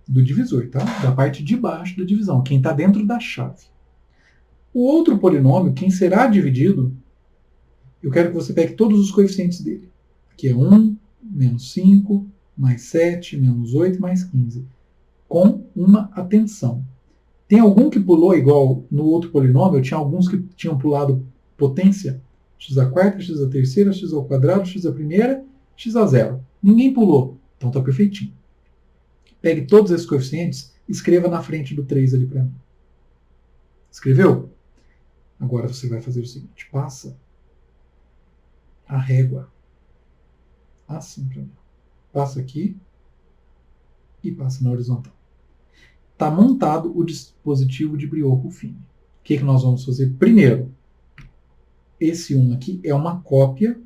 do divisor, tá? Da parte de baixo da divisão, quem está dentro da chave. O outro polinômio, quem será dividido, eu quero que você pegue todos os coeficientes dele. Que é 1, menos 5, mais 7, menos 8, mais 15. Com uma atenção. Tem algum que pulou igual no outro polinômio? Tinha alguns que tinham pulado potência. X a quarta, x a terceira, x ao quadrado, x a primeira, x a zero. Ninguém pulou. Então está perfeitinho. Pegue todos esses coeficientes e escreva na frente do 3 ali para mim. Escreveu? Agora você vai fazer o seguinte. Passa a régua assim para mim. Passa aqui e passa na horizontal. Está montado o dispositivo de Briot-Ruffini. O que nós vamos fazer? Primeiro, esse 1 aqui é uma cópia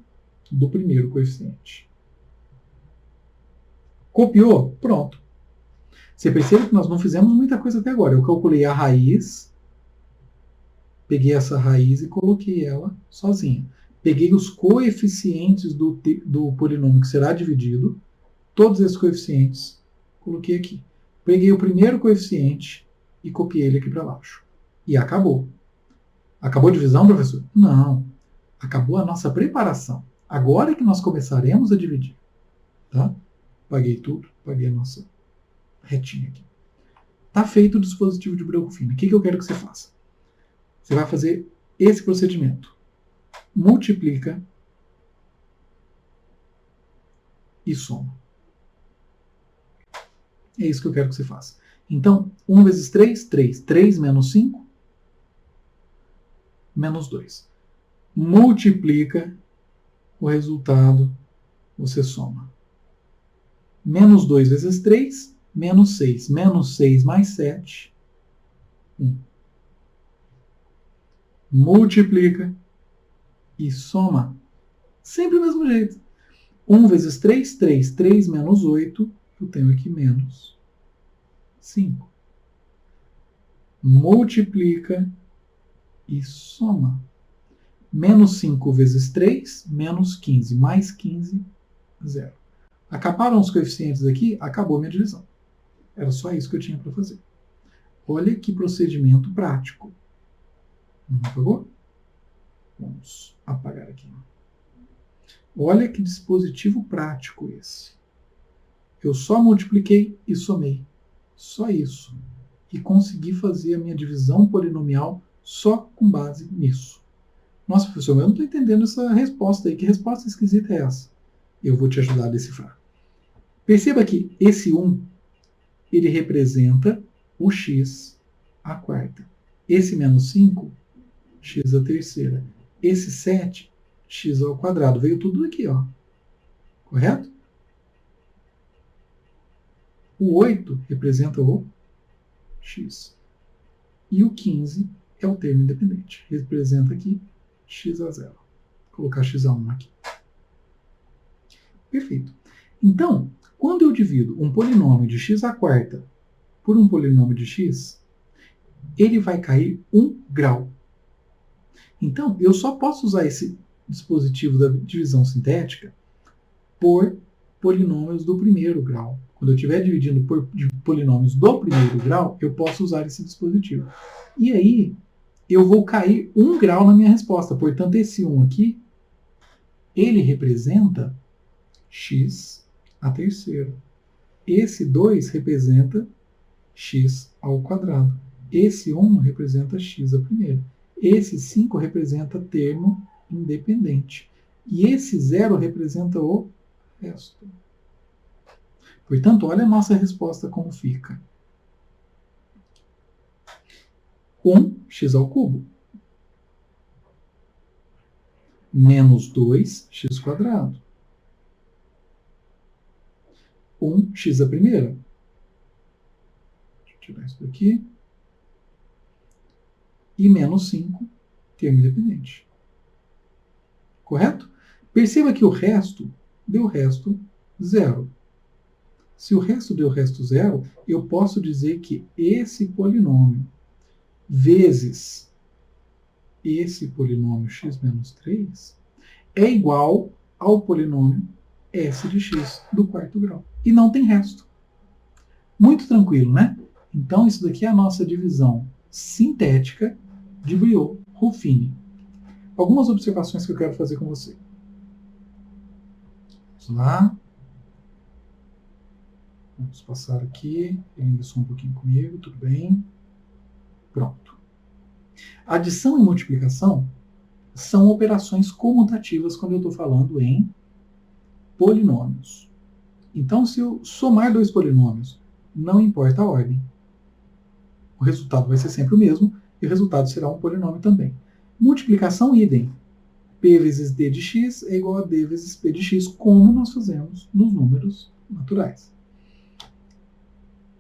do primeiro coeficiente. Copiou? Pronto. Você percebe que nós não fizemos muita coisa até agora. Eu calculei a raiz, peguei essa raiz e coloquei ela sozinha. Peguei os coeficientes do polinômio que será dividido, todos esses coeficientes, coloquei aqui. Peguei o primeiro coeficiente e copiei ele aqui para baixo. E acabou. Acabou a divisão, professor? Não. Acabou a nossa preparação. Agora é que nós começaremos a dividir. Tá? Paguei tudo, paguei a nossa retinha aqui. Está feito o dispositivo de Briot-Ruffini. O que eu quero que você faça? Você vai fazer esse procedimento. Multiplica e soma. É isso que eu quero que você faça. Então, 1 vezes 3, 3. 3 menos 5, menos 2. Multiplica o resultado, você soma. Menos 2 vezes 3, menos 6. Menos 6 mais 7, 1. Multiplica e soma. Sempre do mesmo jeito. 1 vezes 3, 3. 3 menos 8, eu tenho aqui menos 5. Multiplica e soma. Menos 5 vezes 3, menos 15. Mais 15, 0. Acabaram os coeficientes aqui, acabou minha divisão. Era só isso que eu tinha para fazer. Olha que procedimento prático. Não apagou? Vamos apagar aqui. Olha que dispositivo prático esse. Eu só multipliquei e somei. Só isso. E consegui fazer a minha divisão polinomial só com base nisso. Nossa, professor, eu não estou entendendo essa resposta aí. Que resposta esquisita é essa? Eu vou te ajudar a decifrar. Perceba que esse 1, ele representa o x à quarta. Esse menos 5, x à terceira. Esse 7, x ao quadrado. Veio tudo aqui, ó. Correto? O 8 representa o x. E o 15 é o termo independente. Representa aqui x a 0. Vou colocar x a 1 aqui. Perfeito. Então, quando eu divido um polinômio de x à quarta por um polinômio de x, ele vai cair 1 grau. Então, eu só posso usar esse dispositivo da divisão sintética por polinômios do primeiro grau. Quando eu estiver dividindo por polinômios do primeiro grau, eu posso usar esse dispositivo. E aí, eu vou cair 1 grau na minha resposta. Portanto, esse 1 aqui, ele representa x a terceira. Esse 2 representa x ao quadrado. Esse 1 representa x a primeira. Esse 5 representa termo independente. E esse 0 representa o resto. Portanto, olha a nossa resposta como fica. 1x ao cubo. Menos 2x quadrado. 1x a primeira. Deixa eu tirar isso daqui. E menos 5, termo independente. Correto? Perceba que o resto deu resto 0. Se o resto deu resto 0, eu posso dizer que esse polinômio vezes esse polinômio x menos 3 é igual ao polinômio s de x do quarto grau. E não tem resto. Muito tranquilo, né? Então, isso daqui é a nossa divisão sintética de Briot-Ruffini. Algumas observações que eu quero fazer com você. Vamos lá. Vamos passar aqui. Ele ainda só um pouquinho comigo, tudo bem. Pronto. Adição e multiplicação são operações comutativas quando eu estou falando em polinômios. Então, se eu somar dois polinômios, não importa a ordem. O resultado vai ser sempre o mesmo e o resultado será um polinômio também. Multiplicação, idem. P vezes D de x é igual a D vezes P de x, como nós fazemos nos números naturais.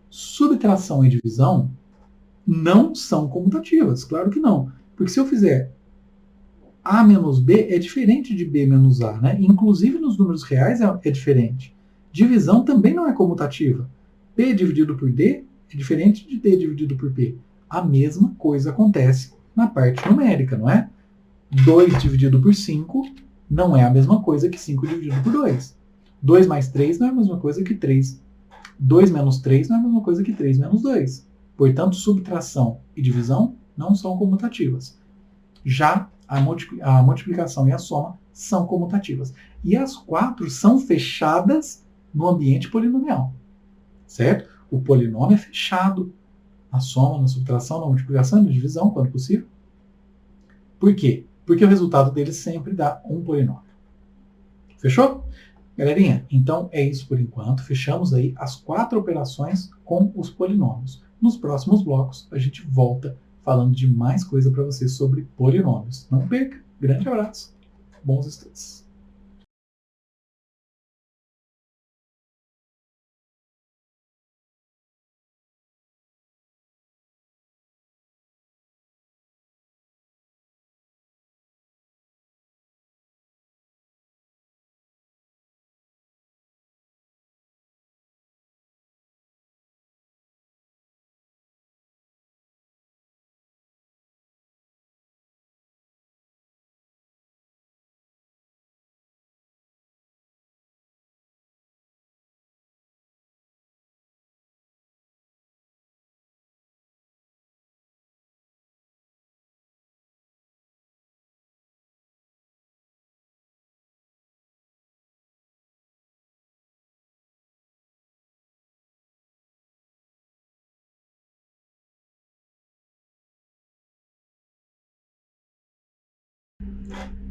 Subtração e divisão não são comutativas, claro que não. Porque se eu fizer A menos B, é diferente de B menos A, né? Inclusive nos números reais é diferente. Divisão também não é comutativa. P dividido por D é diferente de D dividido por P. A mesma coisa acontece na parte numérica, não é? 2 dividido por 5 não é a mesma coisa que 5 dividido por 2. 2 mais 3 não é a mesma coisa que 3. 2 menos 3 não é a mesma coisa que 3 menos 2. Portanto, subtração e divisão não são comutativas. Já a multiplicação e a soma são comutativas. E as 4 são fechadas no ambiente polinomial. Certo? O polinômio é fechado na soma, na subtração, na multiplicação e na divisão, quando possível. Por quê? Porque o resultado dele sempre dá um polinômio. Fechou? Galerinha, então é isso por enquanto. Fechamos aí as 4 operações com os polinômios. Nos próximos blocos, a gente volta falando de mais coisa para você sobre polinômios. Não perca. Grande abraço. Bons estudos.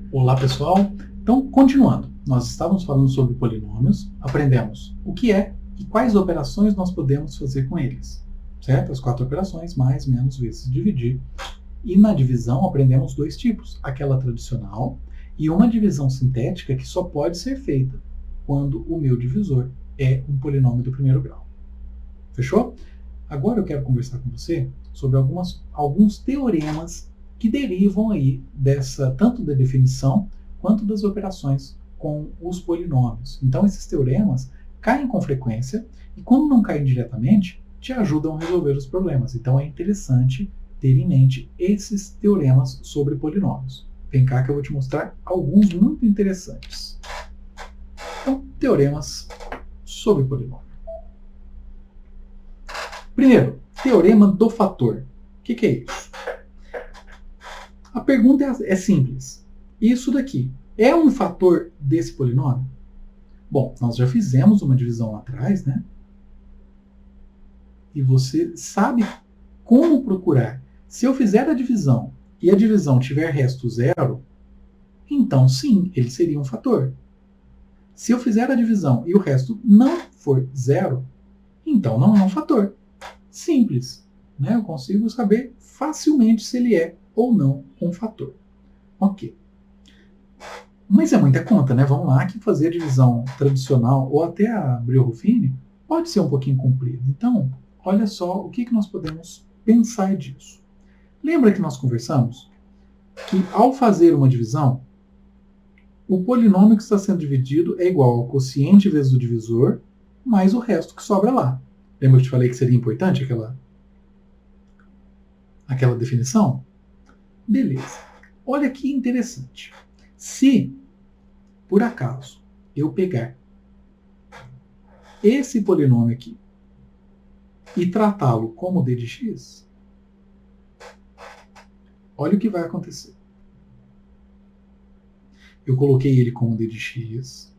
Olá, pessoal. Então, continuando. Nós estávamos falando sobre polinômios, aprendemos o que é e quais operações nós podemos fazer com eles. Certo? As 4 operações, mais, menos, vezes, dividir. E na divisão aprendemos 2 tipos, aquela tradicional e uma divisão sintética que só pode ser feita quando o meu divisor é um polinômio do primeiro grau. Fechou? Agora eu quero conversar com você sobre alguns teoremas que derivam aí tanto da definição quanto das operações com os polinômios. Então esses teoremas caem com frequência e, quando não caem diretamente, te ajudam a resolver os problemas. Então é interessante ter em mente esses teoremas sobre polinômios. Vem cá que eu vou te mostrar alguns muito interessantes. Então, teoremas sobre polinômio. Primeiro, teorema do fator. O que é isso? A pergunta é simples. Isso daqui é um fator desse polinômio? Bom, nós já fizemos uma divisão lá atrás, né? E você sabe como procurar. Se eu fizer a divisão e a divisão tiver resto zero, então sim, ele seria um fator. Se eu fizer a divisão e o resto não for zero, então não é um fator. Simples. Né? Eu consigo saber facilmente se ele é ou não um fator. Ok. Mas é muita conta, né? Vamos lá, que fazer a divisão tradicional ou até a Brio-Ruffini pode ser um pouquinho comprida. Então, olha só o que nós podemos pensar disso. Lembra que nós conversamos que, ao fazer uma divisão, o polinômio que está sendo dividido é igual ao quociente vezes o divisor, mais o resto que sobra lá. Lembra que eu te falei que seria importante aquela definição? Beleza. Olha que interessante. Se, por acaso, eu pegar esse polinômio aqui e tratá-lo como d de x, olha o que vai acontecer. Eu coloquei ele como d de x,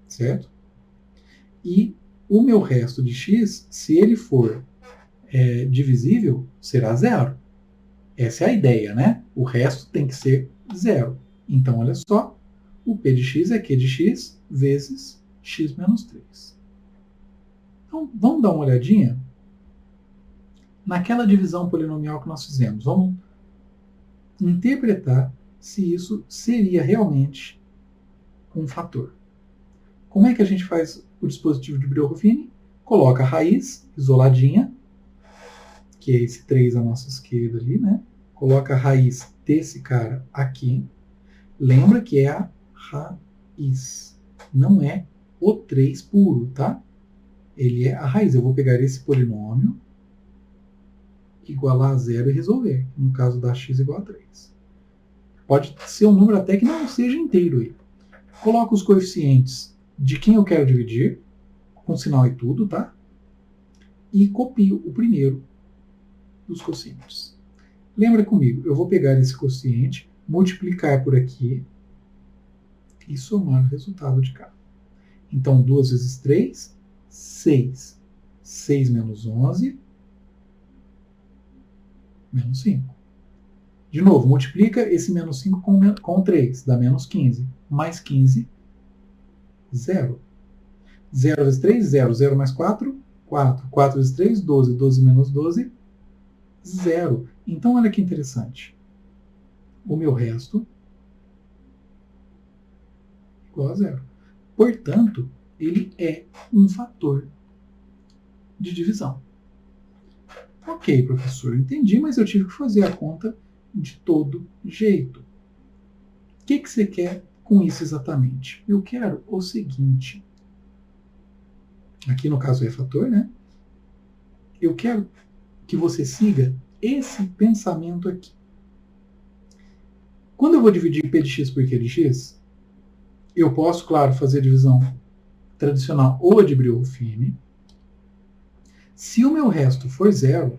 certo? E o meu resto de x, se ele for divisível, será zero. Essa é a ideia, né? O resto tem que ser zero. Então, olha só, o p de x é q de x vezes x menos 3. Então, vamos dar uma olhadinha naquela divisão polinomial que nós fizemos. Vamos interpretar se isso seria realmente um fator. Como é que a gente faz o dispositivo de Brio-Ruffini? Coloca a raiz isoladinha, que é esse 3 à nossa esquerda ali, né? Coloca a raiz desse cara aqui. Lembra que é a raiz, não é o 3 puro, tá? Ele é a raiz. Eu vou pegar esse polinômio, igualar a zero e resolver. No caso da x igual a 3. Pode ser um número até que não seja inteiro aí. Coloco os coeficientes de quem eu quero dividir, com sinal e tudo, tá? E copio o primeiro dos quocientes. Lembra comigo, eu vou pegar esse quociente, multiplicar por aqui e somar o resultado de cá. Então, 2 vezes 3, 6. 6 menos 11, menos 5. De novo, multiplica esse menos 5 com 3, dá menos 15. Mais 15, 0. 0 vezes 3, 0. 0 mais 4, 4. 4 vezes 3, 12. 12 menos 12, 0. Então, olha que interessante. O meu resto igual a 0. Portanto, ele é um fator de divisão. Ok, professor, entendi, mas eu tive que fazer a conta de todo jeito. O que você quer com isso exatamente? Eu quero o seguinte. Aqui no caso é fator, né? Eu quero que você siga esse pensamento aqui. Quando eu vou dividir p de x por q de x, eu posso, claro, fazer a divisão tradicional ou a de Brio-Ruffini. Se o meu resto for zero,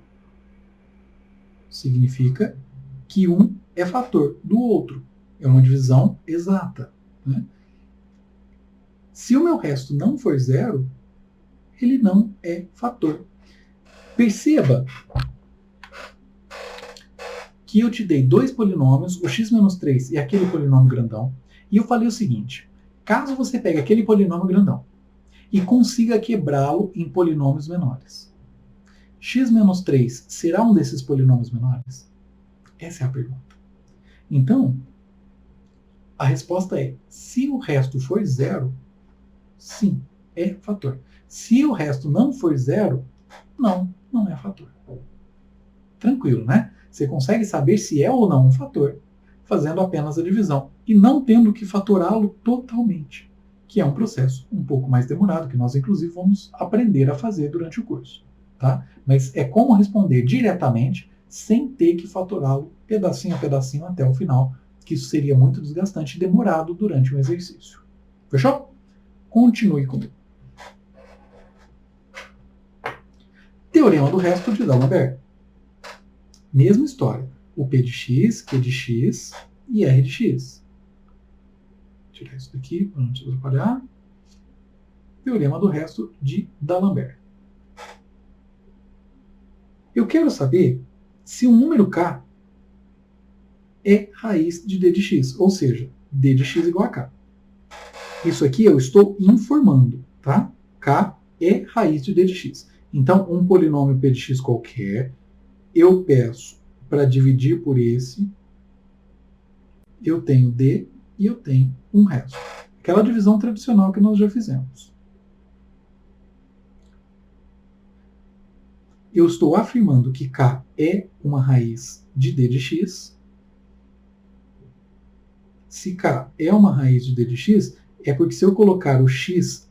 significa que um é fator do outro. É uma divisão exata. Né? Se o meu resto não for zero, ele não é fator. Perceba que eu te dei dois polinômios, o x menos 3 e aquele polinômio grandão, e eu falei o seguinte: caso você pegue aquele polinômio grandão e consiga quebrá-lo em polinômios menores, x menos 3 será um desses polinômios menores? Essa é a pergunta. Então, A resposta é, se o resto for zero, sim, é fator. Se o resto não for zero, não é fator. Tranquilo, né? Você consegue saber se é ou não um fator fazendo apenas a divisão e não tendo que fatorá-lo totalmente, que é um processo um pouco mais demorado, que nós inclusive vamos aprender a fazer durante o curso. Tá? Mas é como responder diretamente sem ter que fatorá-lo pedacinho a pedacinho até o final, que isso seria muito desgastante e demorado durante um exercício. Fechou? Continue comigo. Teorema do resto de D'Alembert. Mesma história. O P de x, Q de x e R de x. Vou tirar isso daqui para não te atrapalhar. Teorema do resto de D'Alembert. Eu quero saber se um número k é raiz de d de x, ou seja, d de x igual a k. Isso aqui eu estou informando, tá? K é raiz de d de x. Então, um polinômio p de x qualquer, eu peço para dividir por esse, eu tenho d e eu tenho um resto. Aquela divisão tradicional que nós já fizemos. Eu estou afirmando que k é uma raiz de d de x. Se k é uma raiz de d de x, é porque se eu colocar o x,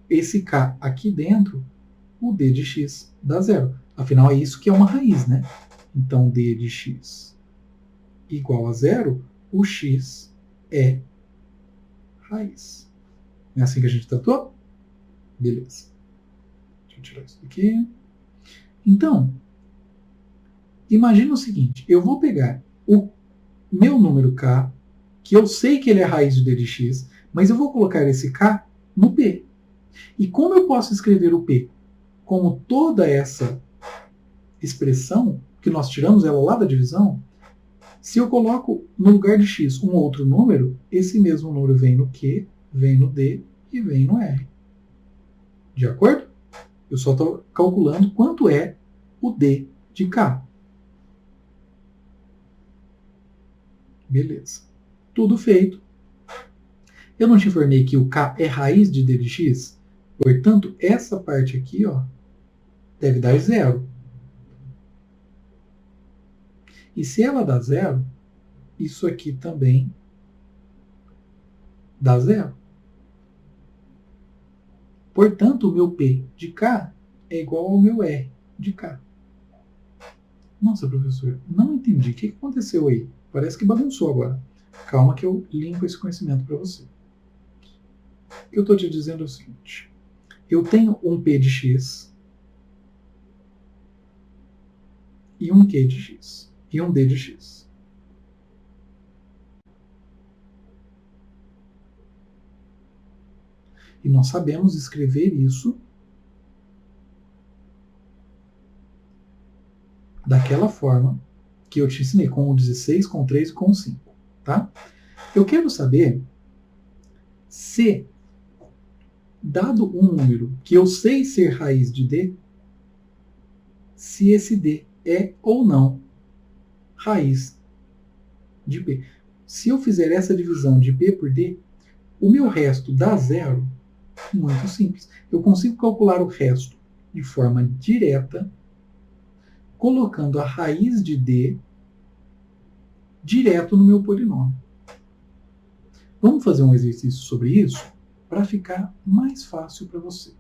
esse k aqui dentro, o d de x dá zero. Afinal, é isso que é uma raiz, né? Então, d de x igual a zero, o x é raiz. É assim que a gente tratou? Beleza. Deixa eu tirar isso daqui. Então, imagina o seguinte, eu vou pegar o meu número k, que eu sei que ele é raiz de d de x, mas eu vou colocar esse k no p. E como eu posso escrever o p? Como toda essa expressão, que nós tiramos ela lá da divisão, se eu coloco no lugar de x um outro número, esse mesmo número vem no q, vem no d e vem no r. De acordo? Eu só estou calculando quanto é o d de k. Beleza. Tudo feito. Eu não te informei que o k é raiz de d de x? Portanto, essa parte aqui, ó, deve dar zero. E se ela dá zero, isso aqui também dá zero. Portanto, o meu P de K é igual ao meu R de K. Nossa, professor, não entendi. O que aconteceu aí? Parece que bagunçou agora. Calma que eu limpo esse conhecimento para você. O que eu estou te dizendo é o seguinte. Eu tenho um P de X e um Q de X e um D de X. E nós sabemos escrever isso daquela forma que eu te ensinei, com o 16, com o 3 e com o 5. Tá? Eu quero saber se, dado um número que eu sei ser raiz de D, se esse D é ou não raiz de P. Se eu fizer essa divisão de P por D, o meu resto dá zero. Muito simples. Eu consigo calcular o resto de forma direta, colocando a raiz de D direto no meu polinômio. Vamos fazer um exercício sobre isso para ficar mais fácil para você.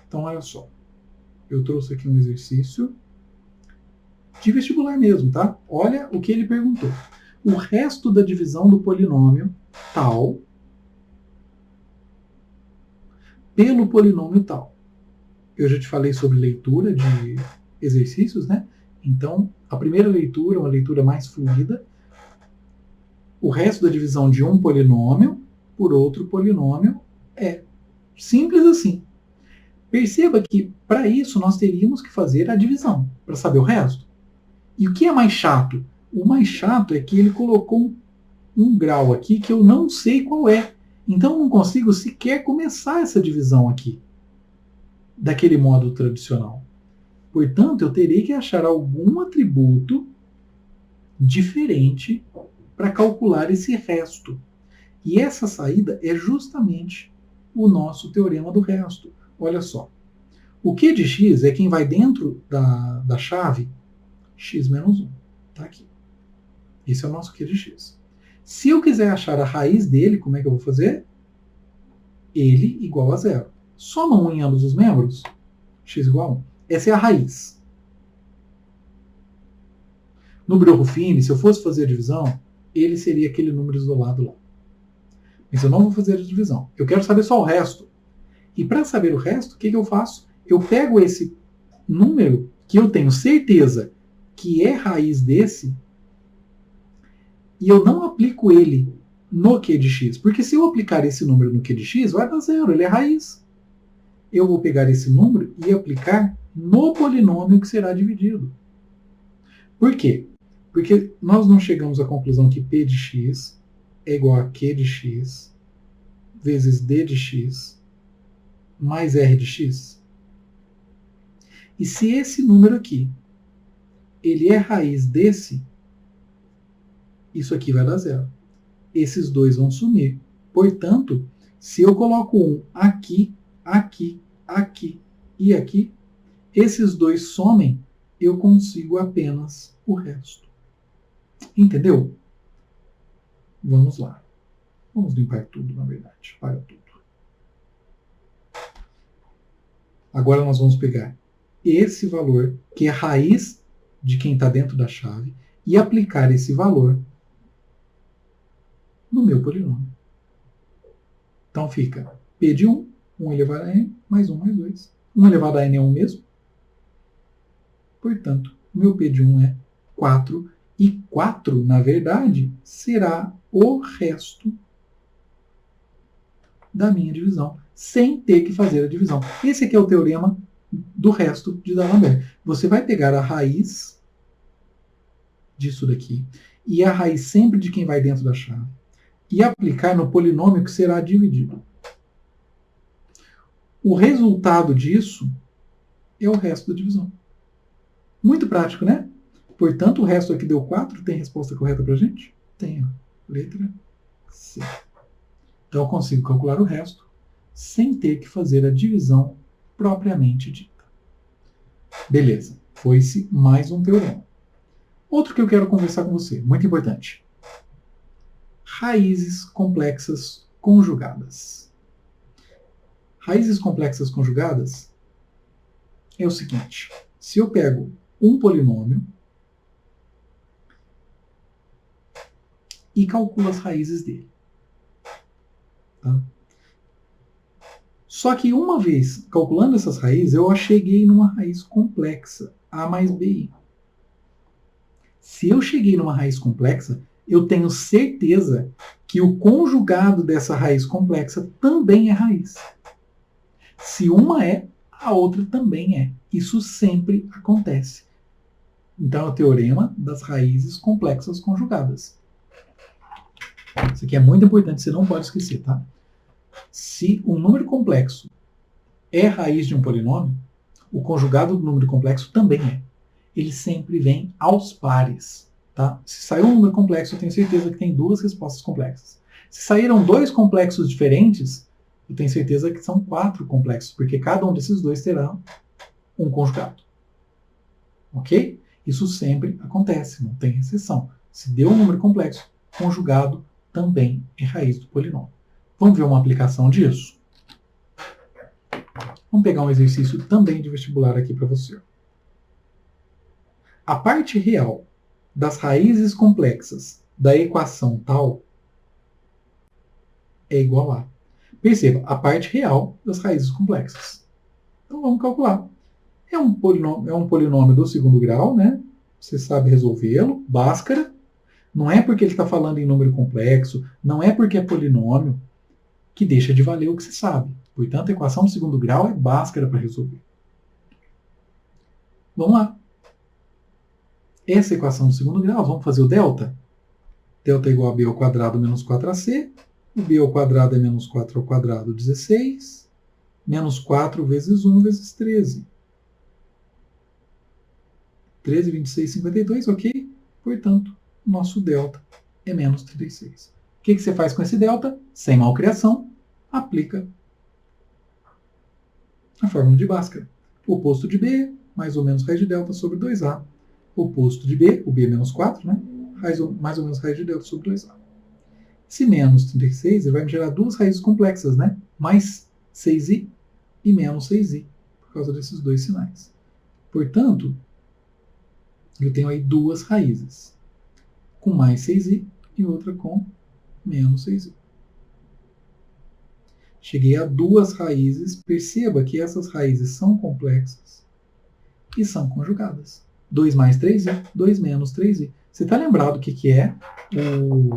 Então, olha só. Eu trouxe aqui um exercício de vestibular mesmo, tá? Olha o que ele perguntou. O resto da divisão do polinômio tal pelo polinômio tal. Eu já te falei sobre leitura de exercícios, né? Então, a primeira leitura, uma leitura mais fluida, o resto da divisão de um polinômio por outro polinômio é simples assim. Perceba que, para isso, nós teríamos que fazer a divisão, para saber o resto. E o que é mais chato? O mais chato é que ele colocou um grau aqui que eu não sei qual é. Então, eu não consigo sequer começar essa divisão aqui, daquele modo tradicional. Portanto, eu terei que achar algum atributo diferente para calcular esse resto. E essa saída é justamente o nosso teorema do resto. Olha só. O Q de x é quem vai dentro da chave x menos 1. Está aqui. Esse é o nosso Q de x. Se eu quiser achar a raiz dele, como é que eu vou fazer? Ele igual a 0. Soma 1 em ambos os membros, x igual a 1. Essa é a raiz. Número Ruffini, se eu fosse fazer a divisão, ele seria aquele número isolado lá. Mas eu não vou fazer a divisão. Eu quero saber só o resto. E para saber o resto, o que eu faço? Eu pego esse número que eu tenho certeza que é raiz desse e eu não aplico ele no Q de x. Porque se eu aplicar esse número no Q de x, vai dar 0, ele é raiz. Eu vou pegar esse número e aplicar no polinômio que será dividido. Por quê? Porque nós não chegamos à conclusão que P de x é igual a Q de x vezes D de x mais R de x. E se esse número aqui ele é raiz desse, isso aqui vai dar 0. Esses dois vão sumir. Portanto, se eu coloco um aqui, aqui, aqui e aqui, esses dois somem, eu consigo apenas o resto. Entendeu? Vamos lá. Vamos limpar tudo, na verdade. Para tudo. Agora nós vamos pegar esse valor, que é raiz de quem está dentro da chave, e aplicar esse valor no meu polinômio. Então fica P de 1, 1 elevado a n, mais 1 mais 2. 1 elevado a n é 1 mesmo. Portanto, o meu P de 1 é 4. E 4, na verdade, será o resto da minha divisão, sem ter que fazer a divisão. Esse aqui é o teorema do resto de D'Alembert. Você vai pegar a raiz disso daqui, e a raiz sempre de quem vai dentro da chave, e aplicar no polinômio que será dividido. O resultado disso é o resto da divisão. Muito prático, né? Portanto, o resto aqui deu 4. Tem resposta correta para a gente? Tem. Letra C. Então, eu consigo calcular o resto sem ter que fazer a divisão propriamente dita. Beleza. Foi-se mais um teorema. Outro que eu quero conversar com você, muito importante. Raízes complexas conjugadas. Raízes complexas conjugadas é o seguinte. Se eu pego um polinômio e calculo as raízes dele. Tá? Só que uma vez calculando essas raízes, eu cheguei numa raiz complexa, A mais BI. Se eu cheguei numa raiz complexa, eu tenho certeza que o conjugado dessa raiz complexa também é raiz. Se uma é, a outra também é. Isso sempre acontece. Então é o teorema das raízes complexas conjugadas. Isso aqui é muito importante, você não pode esquecer, tá? Se um número complexo é raiz de um polinômio, o conjugado do número complexo também é. Ele sempre vem aos pares, tá? Se saiu um número complexo, eu tenho certeza que tem duas respostas complexas. Se saíram dois complexos diferentes, eu tenho certeza que são 4 complexos, porque cada um desses dois terá um conjugado. Ok? Isso sempre acontece, não tem exceção. Se deu um número complexo, conjugado também é raiz do polinômio. Vamos ver uma aplicação disso? Vamos pegar um exercício também de vestibular aqui para você. A parte real das raízes complexas da equação tal é igual a... Perceba, a parte real das raízes complexas. Então vamos calcular. É um polinômio do segundo grau, né? Você sabe resolvê-lo, Bhaskara. Não é porque ele está falando em número complexo, não é porque é polinômio, que deixa de valer o que se sabe. Portanto, a equação do segundo grau é Bhaskara para resolver. Vamos lá. Essa equação do segundo grau, vamos fazer o delta. Delta é igual a b ao quadrado menos 4ac. O b ao quadrado é menos 4 ao quadrado, 16. Menos 4 vezes 1 vezes 13. 13, 26, 52, ok? Portanto, nosso delta é menos 36. O que você faz com esse delta? Sem malcriação, aplica a fórmula de Bhaskara. Oposto de B, mais ou menos raiz de delta sobre 2A. Oposto de B, o B é menos 4, né? Mais ou menos raiz de delta sobre 2A. Esse menos 36 ele vai me gerar duas raízes complexas, né? Mais 6i e menos 6i, por causa desses dois sinais. Portanto, eu tenho aí duas raízes, com mais 6i e outra com menos 6i. Cheguei a duas raízes. Perceba que essas raízes são complexas e são conjugadas. 2 mais 3i, 2 menos 3i. Você está lembrado o que é o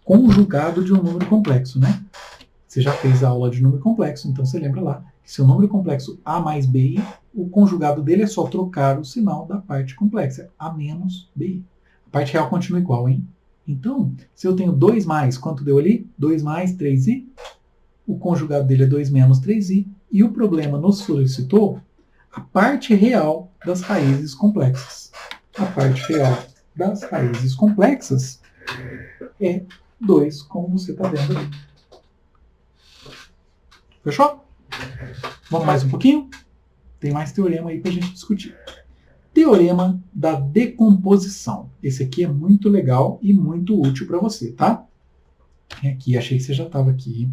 conjugado de um número complexo, né? Você já fez a aula de número complexo, então você lembra lá que se o número complexo A mais BI, o conjugado dele é só trocar o sinal da parte complexa, A menos BI. A parte real continua igual, hein? Então, se eu tenho 2 mais, quanto deu ali? 2 mais 3i. O conjugado dele é 2 menos 3i. E o problema nos solicitou a parte real das raízes complexas. A parte real das raízes complexas é 2, como você está vendo ali. Fechou? Vamos mais um pouquinho? Tem mais teorema aí para a gente discutir. Teorema da decomposição. Esse aqui é muito legal e muito útil para você, tá? Aqui, achei que você já estava aqui.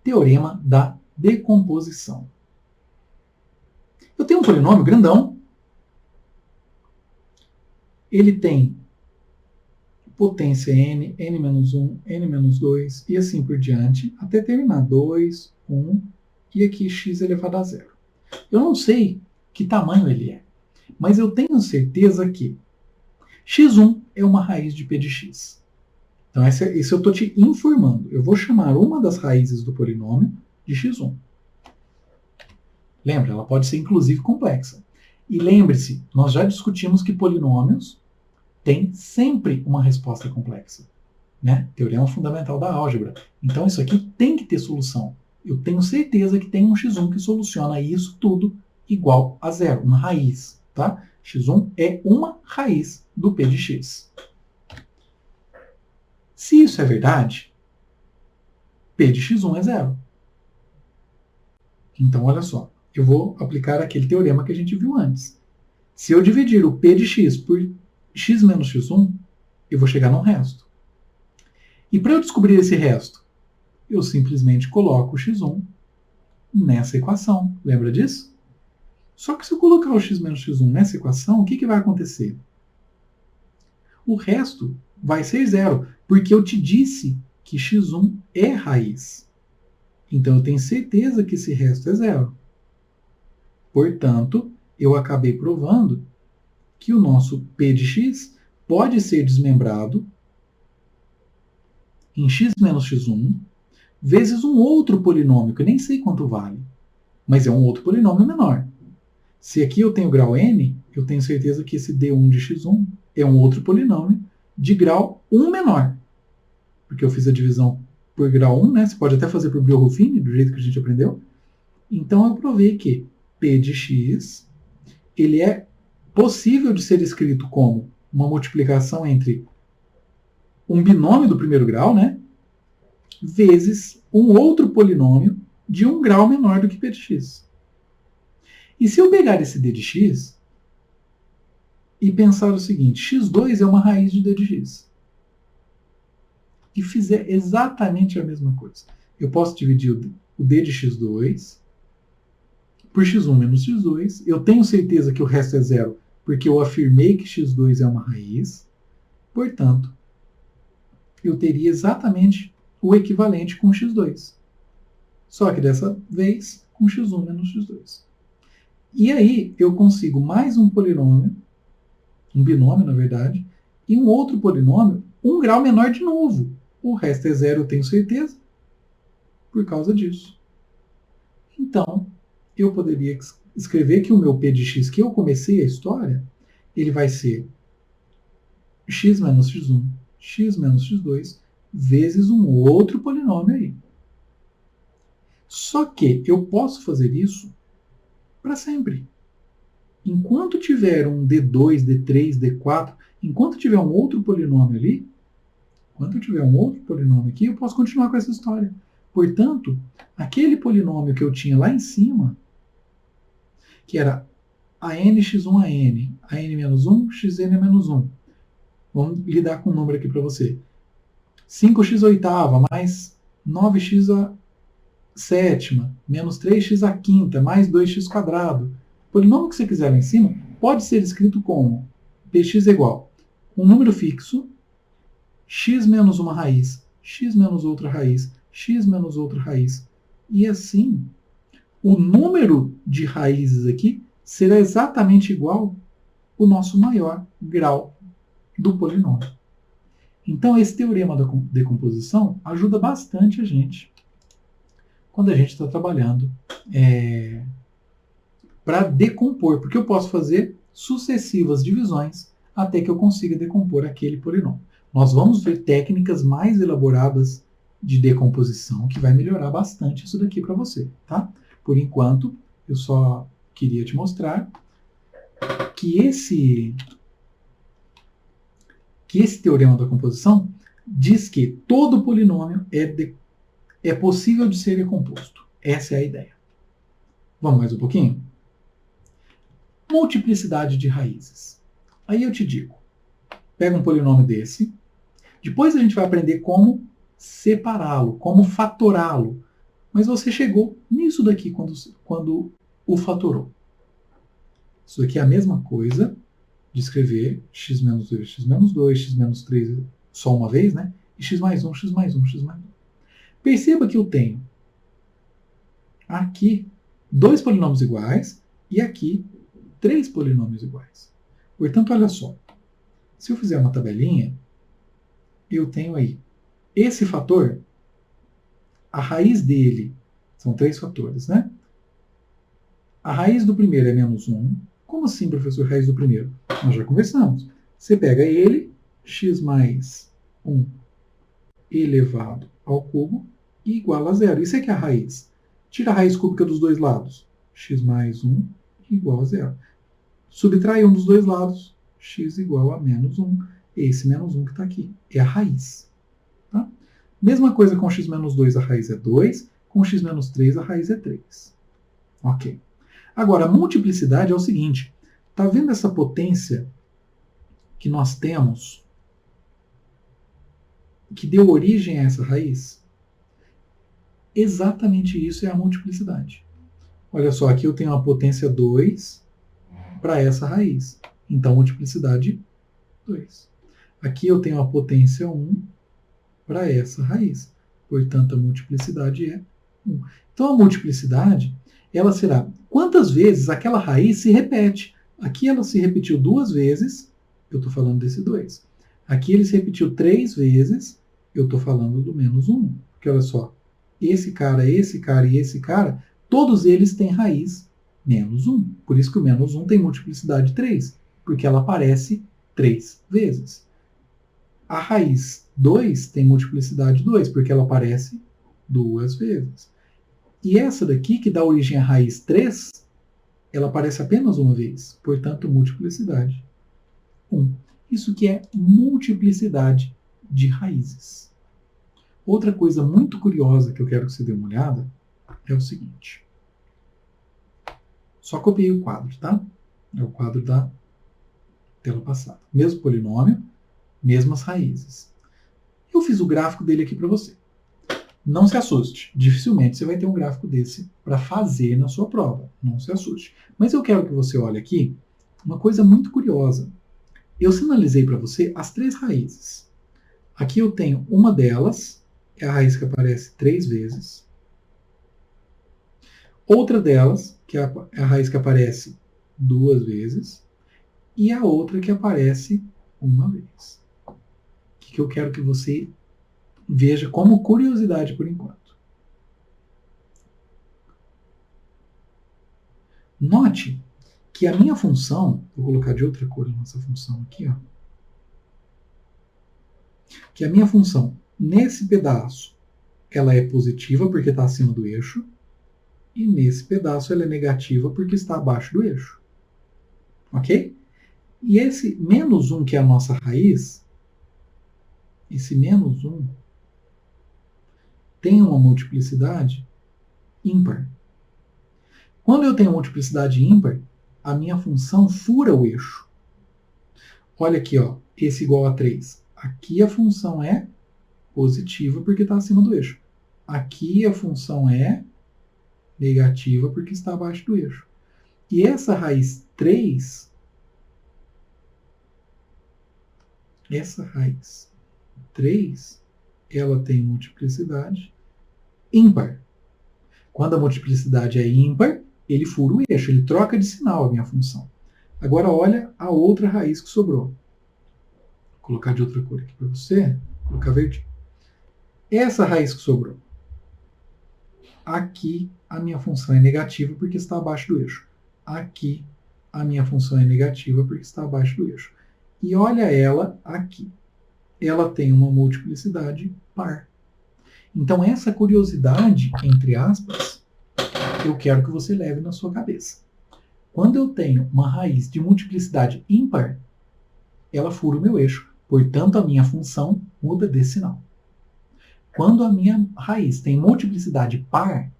Teorema da decomposição. Eu tenho um polinômio grandão. Ele tem potência n, n-1, n-2 e assim por diante, até terminar 2, 1 e aqui x elevado a zero. Eu não sei que tamanho ele é, mas eu tenho certeza que x1 é uma raiz de p de x. Então, isso eu estou te informando. Eu vou chamar uma das raízes do polinômio de x1. Lembra, ela pode ser inclusive complexa. E lembre-se, nós já discutimos que polinômios têm sempre uma resposta complexa. Né? Teorema fundamental da álgebra. Então, isso aqui tem que ter solução. Eu tenho certeza que tem um x1 que soluciona isso tudo igual a zero, uma raiz. Tá? x1 é uma raiz do p de x. Se isso é verdade, p de x1 é zero. Então, olha só. Eu vou aplicar aquele teorema que a gente viu antes. Se eu dividir o p de x por x menos x1, eu vou chegar num resto. E para eu descobrir esse resto, eu simplesmente coloco o x1 nessa equação. Lembra disso? Só que se eu colocar o x menos x1 nessa equação, o que vai acontecer? O resto vai ser zero, porque eu te disse que x1 é raiz. Então eu tenho certeza que esse resto é zero. Portanto, eu acabei provando que o nosso p de x pode ser desmembrado em x menos x1 vezes um outro polinômio, que eu nem sei quanto vale, mas é um outro polinômio menor. Se aqui eu tenho grau n, eu tenho certeza que esse d1 de x1 é um outro polinômio de grau 1 menor. Porque eu fiz a divisão por grau 1, né? Você pode até fazer por Breuil-Ruffini, do jeito que a gente aprendeu. Então eu provei que p de x ele é possível de ser escrito como uma multiplicação entre um binômio do primeiro grau, né? Vezes um outro polinômio de um grau menor do que p de x. E se eu pegar esse d de x e pensar o seguinte, x2 é uma raiz de d de x, e fizer exatamente a mesma coisa, eu posso dividir o d de x2 por x1 menos x2, eu tenho certeza que o resto é zero, porque eu afirmei que x2 é uma raiz, portanto, eu teria exatamente o equivalente com x2. Só que dessa vez com x1 menos x2. E aí eu consigo mais um polinômio, um binômio na verdade, e um outro polinômio, um grau menor de novo. O resto é zero, eu tenho certeza, por causa disso. Então, eu poderia escrever que o meu p de x, que eu comecei a história, ele vai ser x menos x1, x menos x2, vezes um outro polinômio aí. Só que eu posso fazer isso para sempre. Enquanto tiver um D2, D3, D4, enquanto tiver um outro polinômio ali, Quando eu tiver um outro polinômio aqui, eu posso continuar com essa história. Portanto, aquele polinômio que eu tinha lá em cima, que era a nx1 a n-1, xn menos 1. Vamos lidar com um número aqui para você. 5x oitava mais 9x a sétima, menos 3x a quinta, mais 2x quadrado. O polinômio que você quiser lá em cima pode ser escrito como px é igual um número fixo, x menos uma raiz, x menos outra raiz, x menos outra raiz. E assim, o número de raízes aqui será exatamente igual ao nosso maior grau do polinômio. Então, esse teorema da decomposição ajuda bastante a gente quando a gente está trabalhando para decompor, porque eu posso fazer sucessivas divisões até que eu consiga decompor aquele polinômio. Nós vamos ver técnicas mais elaboradas de decomposição que vai melhorar bastante isso daqui para você, tá? Por enquanto, eu só queria te mostrar que esse teorema da composição diz que todo polinômio é possível de ser decomposto. Essa é a ideia. Vamos mais um pouquinho? Multiplicidade de raízes. Aí eu te digo, pega um polinômio desse, depois a gente vai aprender como separá-lo, como fatorá-lo. Mas você chegou nisso daqui quando o fatorou. Isso daqui é a mesma coisa de escrever x menos 2, x menos 2, x menos 3 só uma vez, né? E x mais 1, x mais 1, x mais 1. Perceba que eu tenho aqui 2 polinômios iguais e aqui 3 polinômios iguais. Portanto, olha só. Se eu fizer uma tabelinha, eu tenho aí esse fator, a raiz dele, são 3 fatores, né? A raiz do primeiro é menos 1. Como assim, professor, raiz do primeiro? Nós já conversamos. Você pega ele, x mais 1 elevado ao cubo, e igual a zero. Isso aqui é a raiz. Tira a raiz cúbica dos dois lados. X mais 1 igual a zero. Subtrai um dos dois lados. X igual a menos 1. Esse menos 1 que está aqui. É a raiz. Tá? Mesma coisa com x menos 2, a raiz é 2. Com x menos 3, a raiz é 3. Ok. Agora, a multiplicidade é o seguinte. Está vendo essa potência que nós temos, que deu origem a essa raiz? Exatamente isso é a multiplicidade. Olha só, aqui eu tenho uma potência 2 para essa raiz. Então, multiplicidade 2. Aqui eu tenho a potência 1 para essa raiz. Portanto, a multiplicidade é 1. Então, a multiplicidade, ela será quantas vezes aquela raiz se repete. Aqui ela se repetiu 2 vezes, eu estou falando desse 2. Aqui ele se repetiu 3 vezes, eu estou falando do menos 1. Porque olha só, esse cara e esse cara, todos eles têm raiz menos 1. Por isso que o menos 1 tem multiplicidade 3, porque ela aparece 3 vezes. A raiz 2 tem multiplicidade 2, porque ela aparece 2 vezes. E essa daqui, que dá origem à raiz 3, ela aparece apenas uma vez. Portanto, multiplicidade 1. Isso que é multiplicidade de raízes. Outra coisa muito curiosa que eu quero que você dê uma olhada é o seguinte. Só copiei o quadro, tá? É o quadro da tela passada. Mesmo polinômio, mesmas raízes. Eu fiz o gráfico dele aqui para você. Não se assuste. Dificilmente você vai ter um gráfico desse para fazer na sua prova. Não se assuste. Mas eu quero que você olhe aqui uma coisa muito curiosa. Eu sinalizei para você as 3 raízes. Aqui eu tenho uma delas, é a raiz que aparece 3 vezes. Outra delas, que é a raiz que aparece 2 vezes. E a outra que aparece uma vez. Que eu quero que você veja como curiosidade por enquanto. Note que a minha função, vou colocar de outra cor a nossa função aqui, ó. Que a minha função, nesse pedaço, ela é positiva porque está acima do eixo, e nesse pedaço ela é negativa porque está abaixo do eixo. Ok? E esse menos 1, que é a nossa raiz, esse menos 1 tem uma multiplicidade ímpar. Quando eu tenho multiplicidade ímpar, a minha função fura o eixo. Olha aqui, ó, esse igual a 3. Aqui a função é positiva porque está acima do eixo. Aqui a função é negativa porque está abaixo do eixo. E essa raiz 3, ela tem multiplicidade ímpar. Quando a multiplicidade é ímpar, ele fura o eixo, ele troca de sinal a minha função. Agora olha a outra raiz que sobrou. Vou colocar de outra cor aqui para você, vou colocar verde. Essa raiz que sobrou. Aqui a minha função é negativa porque está abaixo do eixo. Aqui a minha função é negativa porque está abaixo do eixo. E olha ela aqui. Ela tem uma multiplicidade par. Então essa curiosidade, entre aspas, eu quero que você leve na sua cabeça. Quando eu tenho uma raiz de multiplicidade ímpar, ela fura o meu eixo. Portanto, a minha função muda de sinal. Quando a minha raiz tem multiplicidade par,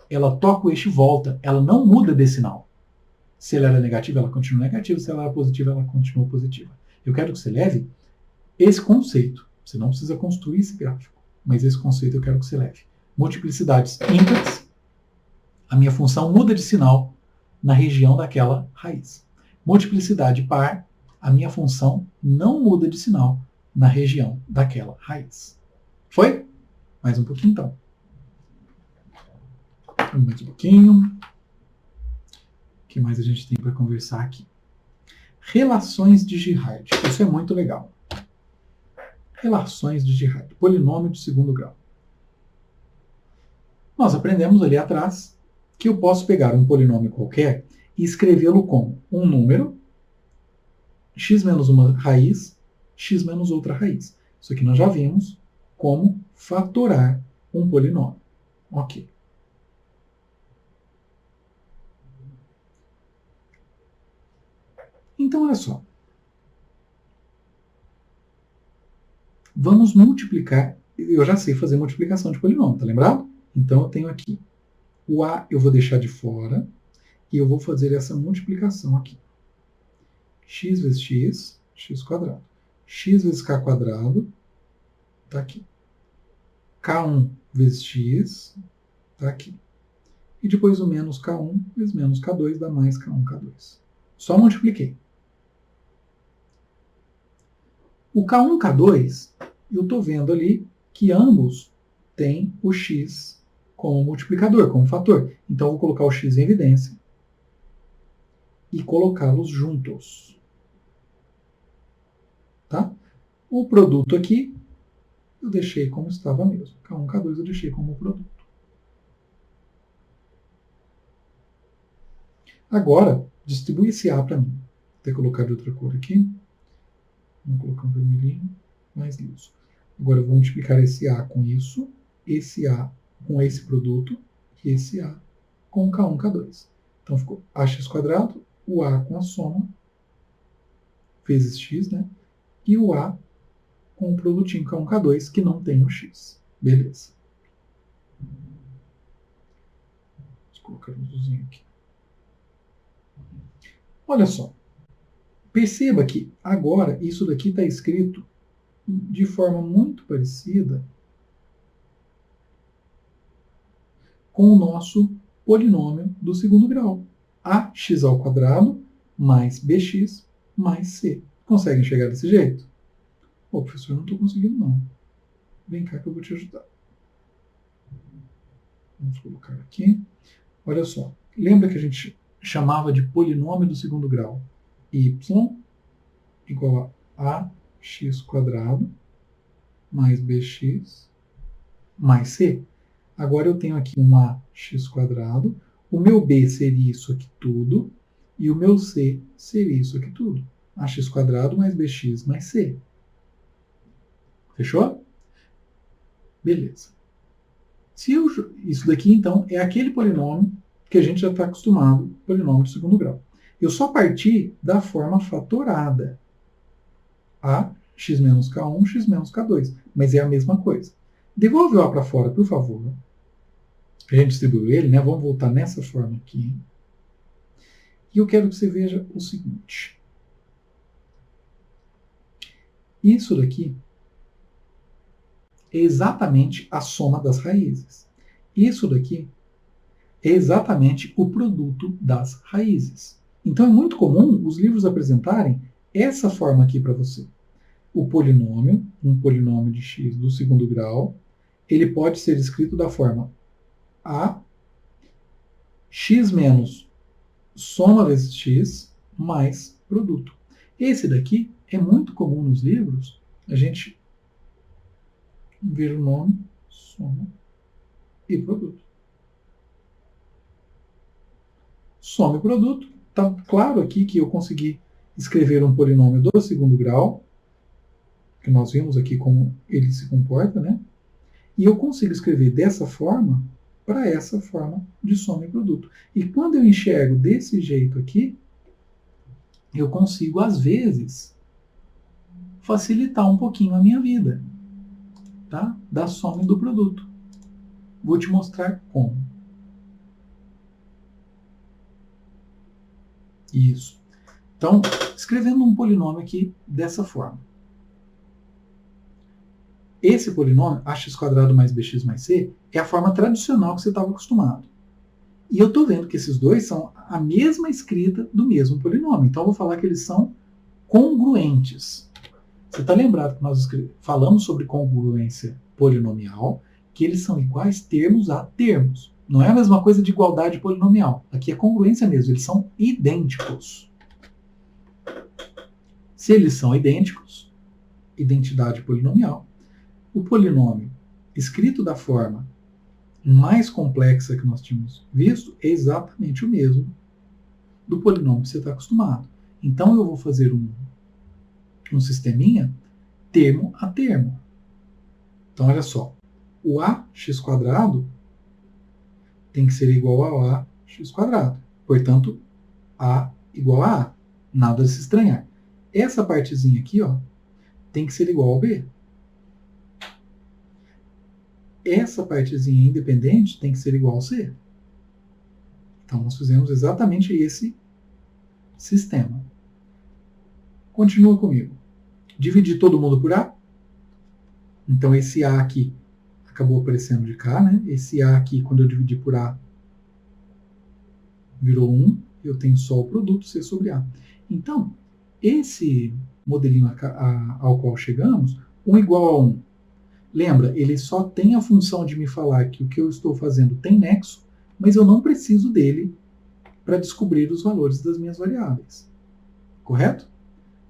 ela toca o eixo e volta. Ela não muda de sinal. Se ela era negativa, ela continua negativa. Se ela era positiva, ela continua positiva. Eu quero que você leve esse conceito. Você não precisa construir esse gráfico, mas esse conceito eu quero que você leve. Multiplicidades ímpares, a minha função muda de sinal na região daquela raiz. Multiplicidade par, a minha função não muda de sinal na região daquela raiz. Foi? Mais um pouquinho, então. Mais um pouquinho. O que mais a gente tem para conversar aqui? Relações de Girard. Isso é muito legal. Relações de Girard. Polinômio de segundo grau. Nós aprendemos ali atrás que eu posso pegar um polinômio qualquer e escrevê-lo como um número, x menos uma raiz, x menos outra raiz. Isso aqui nós já vimos como fatorar um polinômio. Ok. Então, olha só. Vamos multiplicar. Eu já sei fazer multiplicação de polinômio, tá lembrado? Então, eu tenho aqui o A, eu vou deixar de fora, e eu vou fazer essa multiplicação aqui. X vezes x, x quadrado. X vezes k quadrado, está aqui. K1 vezes x, está aqui. E depois o menos K1 vezes menos K2 dá mais K1, K2. Só multipliquei. O K1, K2, eu estou vendo ali que ambos têm o x como multiplicador, como fator. Então, eu vou colocar o x em evidência e colocá-los juntos. Tá? O produto aqui, eu deixei como estava mesmo. K1, K2 eu deixei como produto. Agora, distribui esse A para mim. Vou ter colocado outra cor aqui. Vamos colocar um vermelhinho mais liso. Agora eu vou multiplicar esse A com isso, esse A com esse produto e esse A com K1, K2. Então ficou AX quadrado, o A com a soma, vezes X, né? E o A com o produtinho K1, K2, que não tem o X. Beleza. Vou colocar um azulzinho aqui. Olha só. Perceba que agora isso daqui está escrito de forma muito parecida com o nosso polinômio do segundo grau. Ax ao quadrado mais bx mais c. Conseguem chegar desse jeito? Ô, professor, eu não estou conseguindo, não. Vem cá que eu vou te ajudar. Vamos colocar aqui. Olha só. Lembra que a gente chamava de polinômio do segundo grau? Y igual a ax quadrado mais bx mais c. Agora eu tenho aqui um ax quadrado, o meu b seria isso aqui tudo, e o meu c seria isso aqui tudo. Ax quadrado mais bx mais c. Fechou? Beleza. Isso daqui, então, é aquele polinômio que a gente já está acostumado, polinômio de segundo grau. Eu só parti da forma fatorada. A x menos k1, x menos k2. Mas é a mesma coisa. Devolve o A para fora, por favor. A gente distribuiu ele, né? Vamos voltar nessa forma aqui. E eu quero que você veja o seguinte. Isso daqui é exatamente a soma das raízes. Isso daqui é exatamente o produto das raízes. Então é muito comum os livros apresentarem essa forma aqui para você. O polinômio, um polinômio de x do segundo grau, ele pode ser escrito da forma a x menos soma vezes x mais produto. Esse daqui é muito comum nos livros, a gente ver o nome, soma e produto. Soma e produto. Está claro aqui que eu consegui escrever um polinômio do segundo grau, que nós vimos aqui como ele se comporta, né? E eu consigo escrever dessa forma para essa forma de soma e produto. E quando eu enxergo desse jeito aqui, eu consigo, às vezes, facilitar um pouquinho a minha vida, tá? Da soma e do produto. Vou te mostrar como. Isso. Então, escrevendo um polinômio aqui dessa forma. Esse polinômio, ax² mais bx mais c, é a forma tradicional que você estava acostumado. E eu estou vendo que esses dois são a mesma escrita do mesmo polinômio. Então, eu vou falar que eles são congruentes. Você está lembrado que nós falamos sobre congruência polinomial, que eles são iguais termos a termos. Não é a mesma coisa de igualdade polinomial. Aqui é congruência mesmo, eles são idênticos. Se eles são idênticos, identidade polinomial, o polinômio escrito da forma mais complexa que nós tínhamos visto é exatamente o mesmo do polinômio que você está acostumado. Então eu vou fazer um sisteminha termo a termo. Então olha só, o ax² tem que ser igual ao ax². Portanto, a igual a a. Nada de se estranhar. Essa partezinha aqui, ó, tem que ser igual ao b. Essa partezinha independente tem que ser igual ao c. Então, nós fizemos exatamente esse sistema. Continua comigo. Dividir todo mundo por a. Então, esse a aqui acabou aparecendo de cá, né? Esse a aqui, quando eu dividir por a, virou 1. Eu tenho só o produto c sobre a. Então, esse modelinho ao qual chegamos, 1 igual a 1. Lembra, ele só tem a função de me falar que o que eu estou fazendo tem nexo, mas eu não preciso dele para descobrir os valores das minhas variáveis. Correto?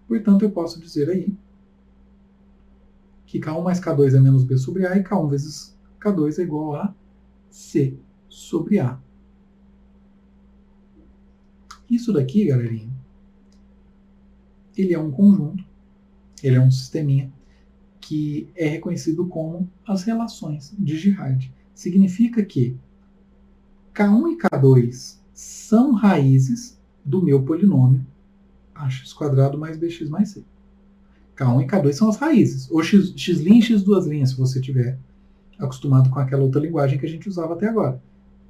Portanto, eu posso dizer aí que K1 mais K2 é menos B sobre A e K1 vezes K2 é igual a C sobre A. Isso daqui, galerinha, ele é um conjunto, ele é um sisteminha que é reconhecido como as relações de Girard. Significa que K1 e K2 são raízes do meu polinômio ax² mais bx mais c. K1 e K2 são as raízes, ou x' e x2', se você tiver acostumado com aquela outra linguagem que a gente usava até agora.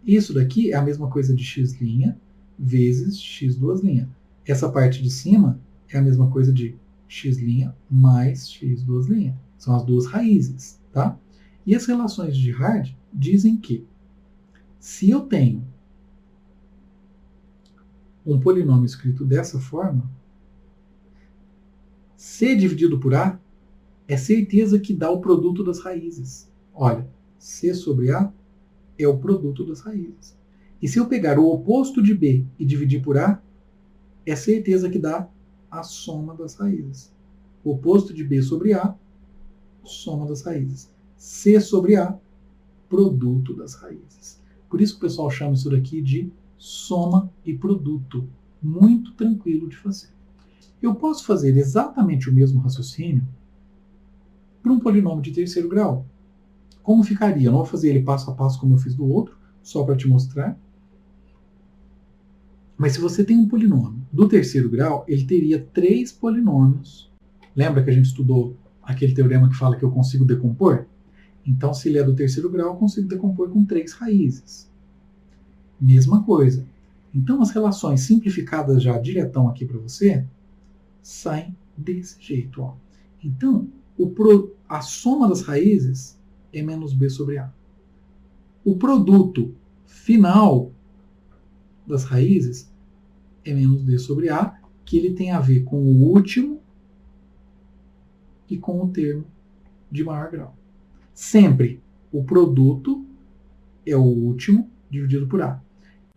Isso daqui é a mesma coisa de x' vezes x2'. Essa parte de cima é a mesma coisa de x' mais x2'. São as duas raízes, tá? E as relações de Girard dizem que se eu tenho um polinômio escrito dessa forma, C dividido por A é certeza que dá o produto das raízes. Olha, C sobre A é o produto das raízes. E se eu pegar o oposto de B e dividir por A, é certeza que dá a soma das raízes. O oposto de B sobre A, soma das raízes. C sobre A, produto das raízes. Por isso que o pessoal chama isso daqui de soma e produto. Muito tranquilo de fazer. Eu posso fazer exatamente o mesmo raciocínio para um polinômio de terceiro grau. Como ficaria? Eu não vou fazer ele passo a passo como eu fiz do outro, só para te mostrar. Mas se você tem um polinômio do terceiro grau, ele teria 3 polinômios Lembra que a gente estudou aquele teorema que fala que eu consigo decompor? Então, se ele é do terceiro grau, eu consigo decompor com 3 raízes. Mesma coisa. Então, as relações simplificadas já diretão aqui para você, saem desse jeito. Ó. Então, a soma das raízes é menos b sobre a. O produto final das raízes é menos d sobre a, que ele tem a ver com o último e com o termo de maior grau. Sempre o produto é o último dividido por a.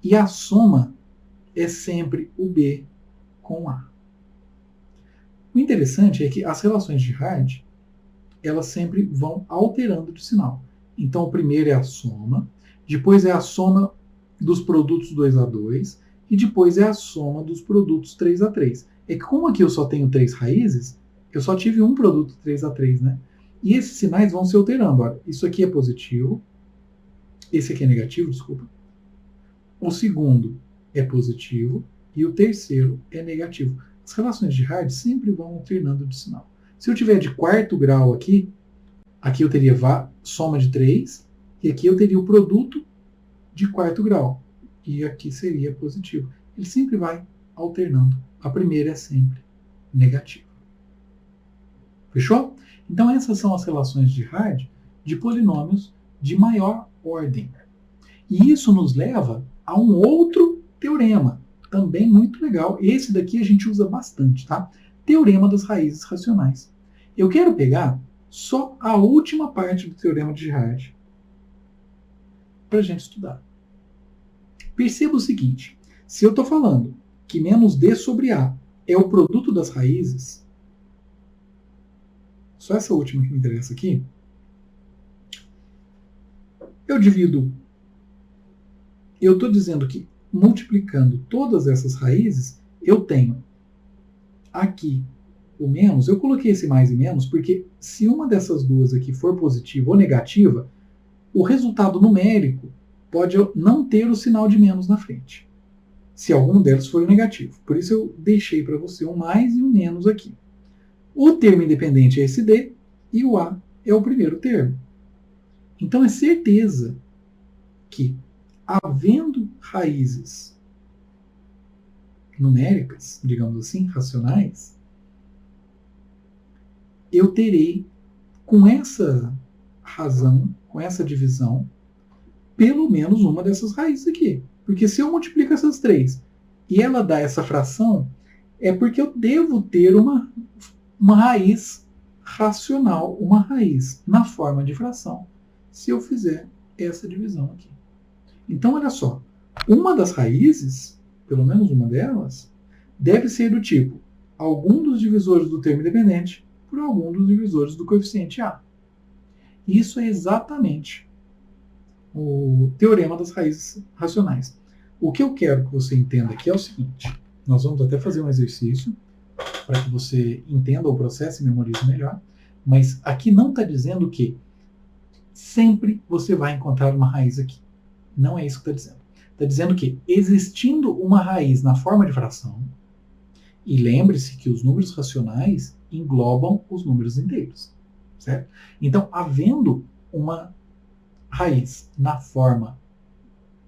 E a soma é sempre o b com a. O interessante é que as relações de Hard, elas sempre vão alterando de sinal. Então, o primeiro é a soma, depois é a soma dos produtos 2 a 2, e depois é a soma dos produtos 3 a 3. É que como aqui eu só tenho 3 raízes, eu só tive um produto 3 a 3, né? E esses sinais vão se alterando. Olha, isso aqui é positivo, esse aqui é negativo, desculpa. O segundo é positivo e o terceiro é negativo. As relações de Hard sempre vão alternando de sinal. Se eu tiver de quarto grau aqui eu teria soma de 3, e aqui eu teria o produto de quarto grau. E aqui seria positivo. Ele sempre vai alternando. A primeira é sempre negativa. Fechou? Então essas são as relações de Hard de polinômios de maior ordem. E isso nos leva a um outro teorema, também muito legal. Esse daqui a gente usa bastante, tá? Teorema das raízes racionais. Eu quero pegar só a última parte do teorema de Hard para a gente estudar. Perceba o seguinte, se eu estou falando que menos d sobre a é o produto das raízes, só essa última que me interessa aqui, eu estou dizendo que multiplicando todas essas raízes, eu tenho aqui o menos, eu coloquei esse mais e menos, porque se uma dessas duas aqui for positiva ou negativa, o resultado numérico pode não ter o sinal de menos na frente, se algum deles for negativo. Por isso eu deixei para você um mais e um menos aqui. O termo independente é esse D, e o A é o primeiro termo. Então é certeza que, havendo raízes numéricas, digamos assim, racionais, eu terei, com essa razão, com essa divisão, pelo menos uma dessas raízes aqui. Porque se eu multiplico essas 3 e ela dá essa fração, é porque eu devo ter uma raiz racional, uma raiz na forma de fração, se eu fizer essa divisão aqui. Então, olha só, uma das raízes, pelo menos uma delas, deve ser do tipo algum dos divisores do termo independente por algum dos divisores do coeficiente A. Isso é exatamente o teorema das raízes racionais. O que eu quero que você entenda aqui é o seguinte, nós vamos até fazer um exercício para que você entenda o processo e memorize melhor, mas aqui não está dizendo que sempre você vai encontrar uma raiz aqui. Não é isso que está dizendo. Está dizendo que, existindo uma raiz na forma de fração, e lembre-se que os números racionais englobam os números inteiros, certo? Então, havendo uma raiz na forma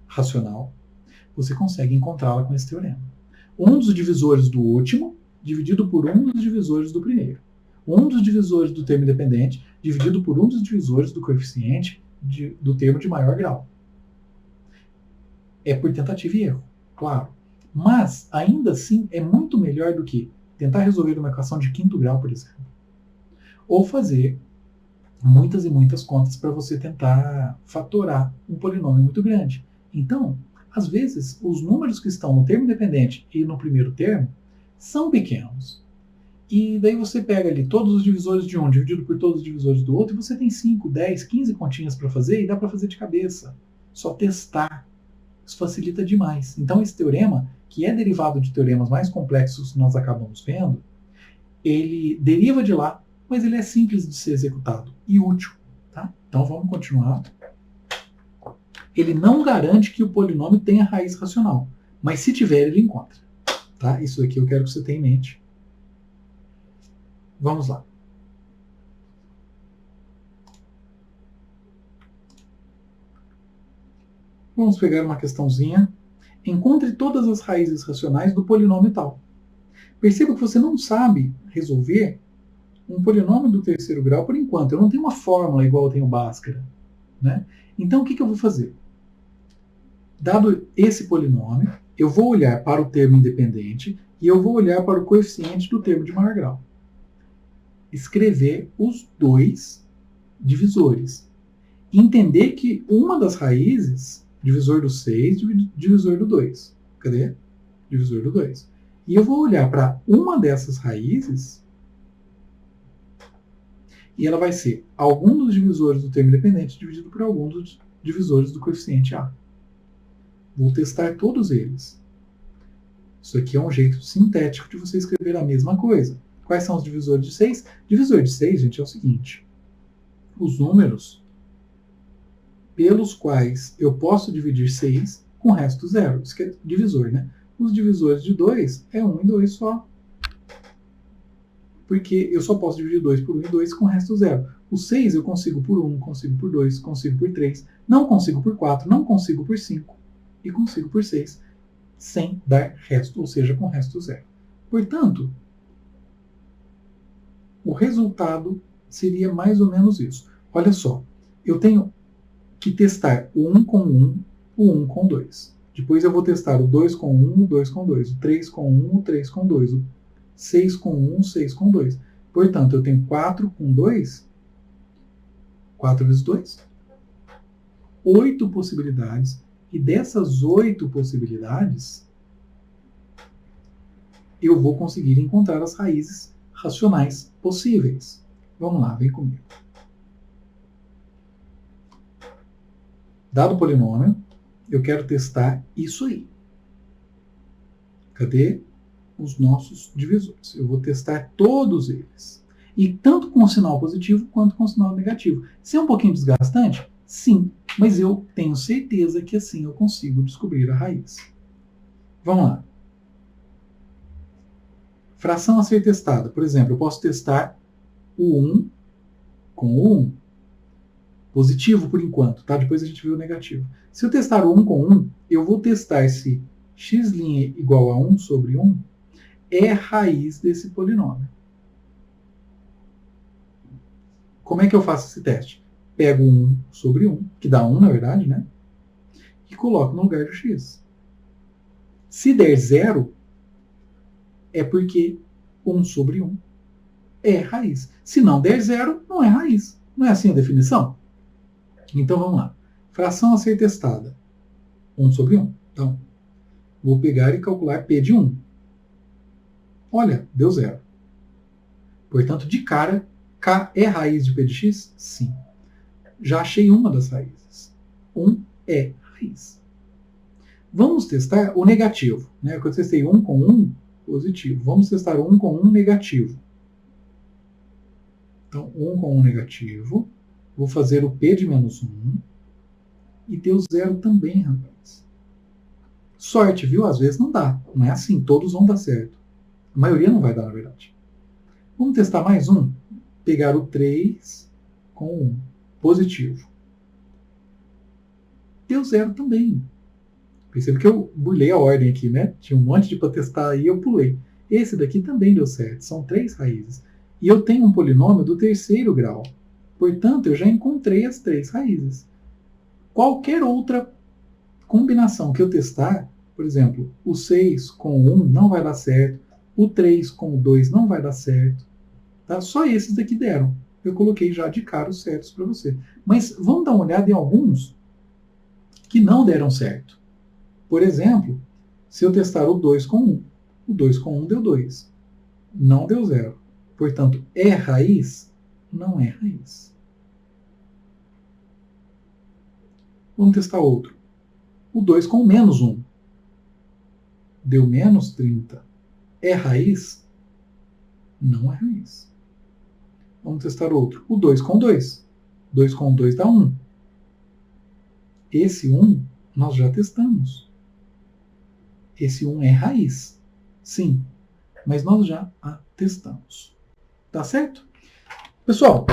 racional, você consegue encontrá-la com esse teorema. Um dos divisores do último dividido por um dos divisores do primeiro. Um dos divisores do termo independente dividido por um dos divisores do coeficiente do termo de maior grau. É por tentativa e erro, claro. Mas, ainda assim, é muito melhor do que tentar resolver uma equação de quinto grau, por exemplo. Ou fazer muitas e muitas contas para você tentar fatorar um polinômio muito grande. Então, às vezes, os números que estão no termo independente e no primeiro termo são pequenos. E daí você pega ali todos os divisores de um dividido por todos os divisores do outro e você tem 5, 10, 15 continhas para fazer e dá para fazer de cabeça. Só testar. Isso facilita demais. Então esse teorema, que é derivado de teoremas mais complexos que nós acabamos vendo, ele deriva de lá, mas ele é simples de ser executado e útil. Tá? Então vamos continuar. Ele não garante que o polinômio tenha raiz racional, mas se tiver, ele encontra. Tá? Isso aqui eu quero que você tenha em mente. Vamos lá. Vamos pegar uma questãozinha. Encontre todas as raízes racionais do polinômio tal. Perceba que você não sabe resolver um polinômio do terceiro grau por enquanto. Eu não tenho uma fórmula igual eu tenho Bhaskara, né? Então, o que eu vou fazer? Dado esse polinômio, eu vou olhar para o termo independente e eu vou olhar para o coeficiente do termo de maior grau. Escrever os dois divisores. Entender que uma das raízes, divisor do 6, divisor do 2. Cadê? Divisor do 2. E eu vou olhar para uma dessas raízes e ela vai ser algum dos divisores do termo independente dividido por algum dos divisores do coeficiente A. Vou testar todos eles. Isso aqui é um jeito sintético de você escrever a mesma coisa. Quais são os divisores de 6? Divisor de 6, gente, é o seguinte. Os números pelos quais eu posso dividir 6 com resto zero. Isso que é divisor, né? Os divisores de 2 é 1 e 2 só. Porque eu só posso dividir 2 por 1 e 2 com resto zero. O 6 eu consigo por 1, consigo por 2, consigo por 3, não consigo por 4, não consigo por 5 e consigo por 6 sem dar resto, ou seja, com resto zero. Portanto, o resultado seria mais ou menos isso. Olha só, eu tenho que testar o 1 com 1, o 1 com 2. Depois eu vou testar o 2 com 1, o 2 com 2, o 3 com 1, o 3 com 2, o 6 com 1, o 6 com 2. Portanto, eu tenho 4 com 2, 4 vezes 2, 8 possibilidades. E dessas 8 possibilidades, eu vou conseguir encontrar as raízes racionais possíveis. Vamos lá, vem comigo. Dado o polinômio, eu quero testar isso aí. Cadê os nossos divisores? Eu vou testar todos eles. E tanto com sinal positivo quanto com sinal negativo. Se é um pouquinho desgastante, sim, mas eu tenho certeza que assim eu consigo descobrir a raiz. Vamos lá. Fração a ser testada. Por exemplo, eu posso testar o 1 com o 1. Positivo por enquanto, tá? Depois a gente vê o negativo. Se eu testar o 1 com 1, eu vou testar se x' igual a 1 sobre 1 é raiz desse polinômio. Como é que eu faço esse teste? Pego 1 sobre 1, que dá 1 na verdade, né? E coloco no lugar do x. Se der 0, é porque 1 sobre 1 é raiz. Se não der 0, não é raiz. Não é assim a definição? Então vamos lá. Fração a ser testada. 1 sobre 1. Então, vou pegar e calcular P de 1. Olha, deu 0. Portanto, de cara, K é raiz de P de x? Sim. Já achei uma das raízes. 1 é raiz. Vamos testar o negativo. Né? Eu testei 1 com 1, positivo. Vamos testar 1 com 1 negativo. Então, 1 com 1 negativo. Vou fazer o P de menos 1. E deu 0 também, rapaz. Sorte, viu? Às vezes não dá. Não é assim, todos vão dar certo. A maioria não vai dar, na verdade. Vamos testar mais um. Pegar o 3 com 1. Positivo. Deu 0 também. Percebe que eu burlei a ordem aqui, né? Tinha um monte de para testar aí, eu pulei. Esse daqui também deu certo. São 3 raízes. E eu tenho um polinômio do terceiro grau. Portanto, eu já encontrei as 3 raízes. Qualquer outra combinação que eu testar, por exemplo, o 6 com 1 não vai dar certo, o 3 com 2 não vai dar certo. Tá? Só esses daqui deram. Eu coloquei já de cara os certos para você. Mas vamos dar uma olhada em alguns que não deram certo. Por exemplo, se eu testar o 2 com 1, o 2 com 1 deu 2. Não deu 0. Portanto, é raiz? Não é raiz. Vamos testar outro. O 2 com menos 1. Deu menos 30. É raiz? Não é raiz. Vamos testar outro. O 2 com 2. 2 com 2 dá 1. Esse 1 nós já testamos. Esse 1 é raiz. Sim, mas nós já a testamos. Tá certo? Pessoal,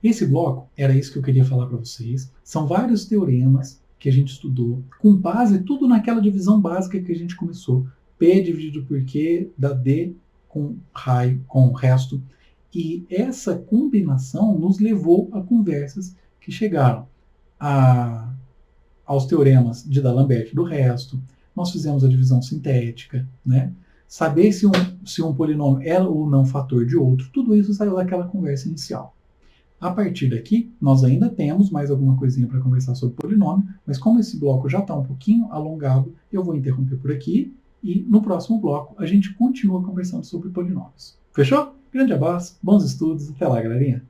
esse bloco era isso que eu queria falar para vocês. São vários teoremas que a gente estudou, com base tudo naquela divisão básica que a gente começou. P dividido por Q dá D com raio, com o resto. E essa combinação nos levou a conversas que chegaram aos teoremas de D'Alembert do resto. Nós fizemos a divisão sintética, né? Saber se um polinômio é ou não fator de outro, tudo isso saiu daquela conversa inicial. A partir daqui, nós ainda temos mais alguma coisinha para conversar sobre polinômio, mas como esse bloco já está um pouquinho alongado, eu vou interromper por aqui e no próximo bloco a gente continua conversando sobre polinômios. Fechou? Grande abraço, bons estudos, até lá, galerinha!